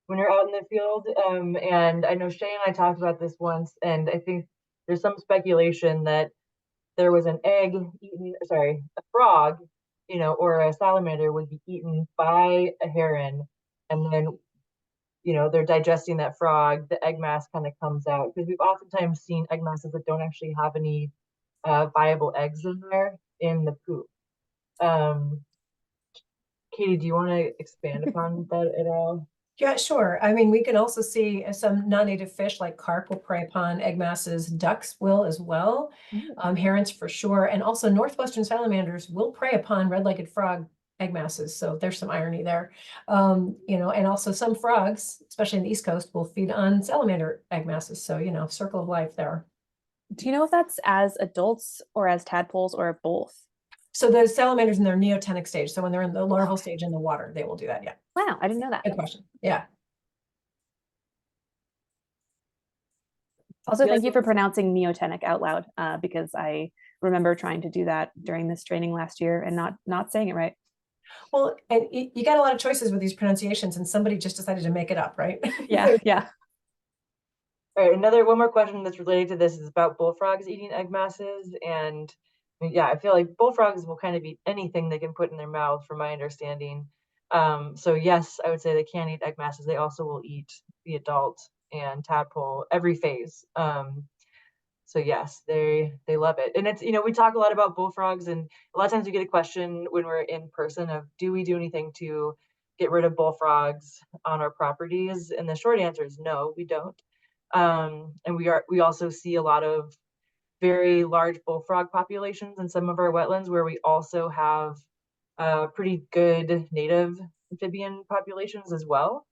when you're out in the field. And I know Shay and I talked about this once, and I think there's some speculation that there was an egg eaten, sorry, a frog, or a salamander would be eaten by a heron, and then, they're digesting that frog, the egg mass kind of comes out, because we've oftentimes seen egg masses that don't actually have any viable eggs in there in the poop. Katie, do you want to expand upon that at all?
Yeah, sure. I mean, we can also see some non-native fish like carp will prey upon egg masses. Ducks will as well. Herons for sure. And also northwestern salamanders will prey upon red-legged frog egg masses. So there's some irony there. And also some frogs, especially in the East Coast, will feed on salamander egg masses. So, circle of life there.
Do you know if that's as adults or as tadpoles or both?
So the salamanders in their neotenic stage. So when they're in the larval stage in the water, they will do that. Yeah.
Wow, I didn't know that.
Good question. Yeah.
Also, thank you for pronouncing neotenic out loud, because I remember trying to do that during this training last year and not saying it right.
Well, and you got a lot of choices with these pronunciations, and somebody just decided to make it up, right?
Yeah, yeah.
All right, one more question that's related to this is about bullfrogs eating egg masses. And yeah, I feel like bullfrogs will kind of eat anything they can put in their mouth, from my understanding. So yes, I would say they can eat egg masses. They also will eat the adult and tadpole every phase. So yes, they love it. And it's, we talk a lot about bullfrogs, and a lot of times we get a question when we're in person of, do we do anything to get rid of bullfrogs on our properties? And the short answer is no, we don't. And we also see a lot of very large bullfrog populations in some of our wetlands, where we also have pretty good native amphibian populations as well.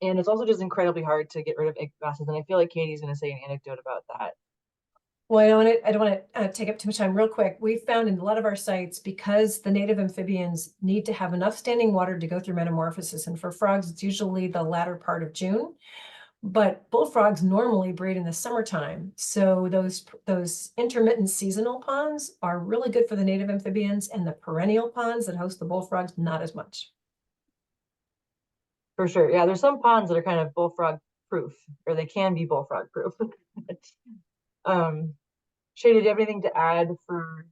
And it's also just incredibly hard to get rid of egg masses. And I feel like Katie's going to say an anecdote about that.
Well, I don't want to take up too much time. Real quick, we found in a lot of our sites, because the native amphibians need to have enough standing water to go through metamorphosis, and for frogs, it's usually the latter part of June. But bullfrogs normally breed in the summertime. So those intermittent seasonal ponds are really good for the native amphibians, and the perennial ponds that host the bullfrogs, not as much.
For sure. Yeah, there's some ponds that are kind of bullfrog proof, or they can be bullfrog proof. Shay, did you have anything to add for?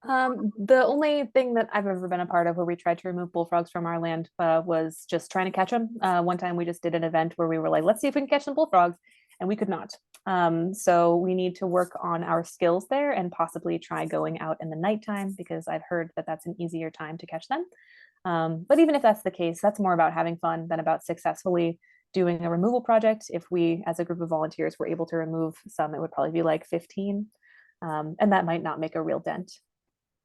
The only thing that I've ever been a part of where we tried to remove bullfrogs from our land was just trying to catch them. One time we just did an event where we were like, let's see if we can catch some bullfrogs, and we could not. So we need to work on our skills there and possibly try going out in the nighttime, because I've heard that that's an easier time to catch them. But even if that's the case, that's more about having fun than about successfully doing a removal project. If we, as a group of volunteers, were able to remove some, it would probably be like 15. And that might not make a real dent.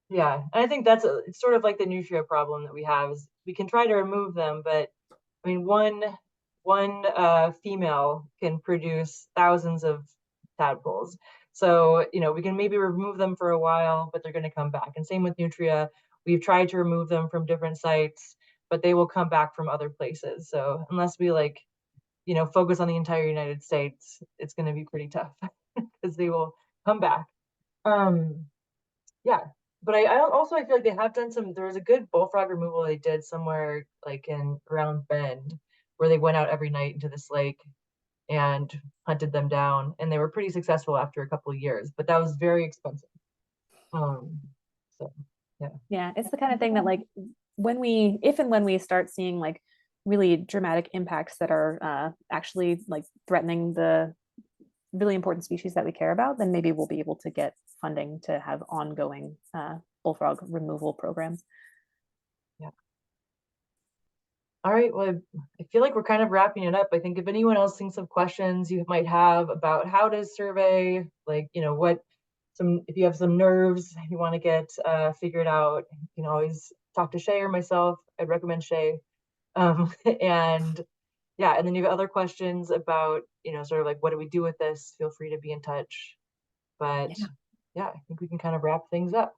Yeah, and I think it's sort of like the nutria problem that we have, is we can try to remove them, but I mean, one female can produce thousands of tadpoles. So, we can maybe remove them for a while, but they're going to come back. And same with nutria. We've tried to remove them from different sites, but they will come back from other places. So unless we focus on the entire United States, it's going to be pretty tough because they will come back. Yeah. But I also feel like they have done there was a good bullfrog removal they did somewhere like in around Bend, where they went out every night into this lake and hunted them down, and they were pretty successful after a couple of years, but that was very expensive. So
yeah, it's the kind of thing that, like, if and when we start seeing like really dramatic impacts that are actually like threatening the really important species that we care about, then maybe we'll be able to get funding to have ongoing bullfrog removal programs.
Yeah. All right, well, I feel like we're kind of wrapping it up. I think if anyone else thinks of questions you might have about how to survey, like, if you have some nerves you want to get figured out, you can always talk to Shay or myself. I'd recommend Shay. And yeah, and then you have other questions about, sort of like, what do we do with this? Feel free to be in touch. But yeah, I think we can kind of wrap things up.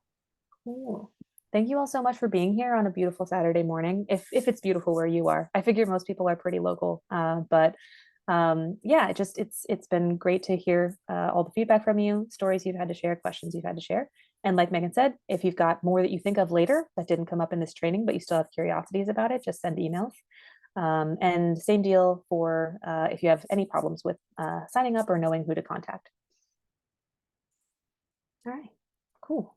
Cool. Thank you all so much for being here on a beautiful Saturday morning. If it's beautiful where you are, I figure most people are pretty local, but yeah, it's been great to hear all the feedback from you, stories you've had to share, questions you've had to share. And like Megan said, if you've got more that you think of later that didn't come up in this training, but you still have curiosities about it, just send emails. And same deal for if you have any problems with signing up or knowing who to contact. All right, cool.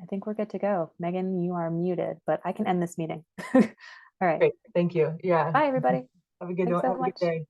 I think we're good to go. Megan, you are muted, but I can end this meeting. All right.
Great. Thank you. Yeah.
Bye, everybody.
Have a good
Thanks
one.
so
Have a good
much.
day.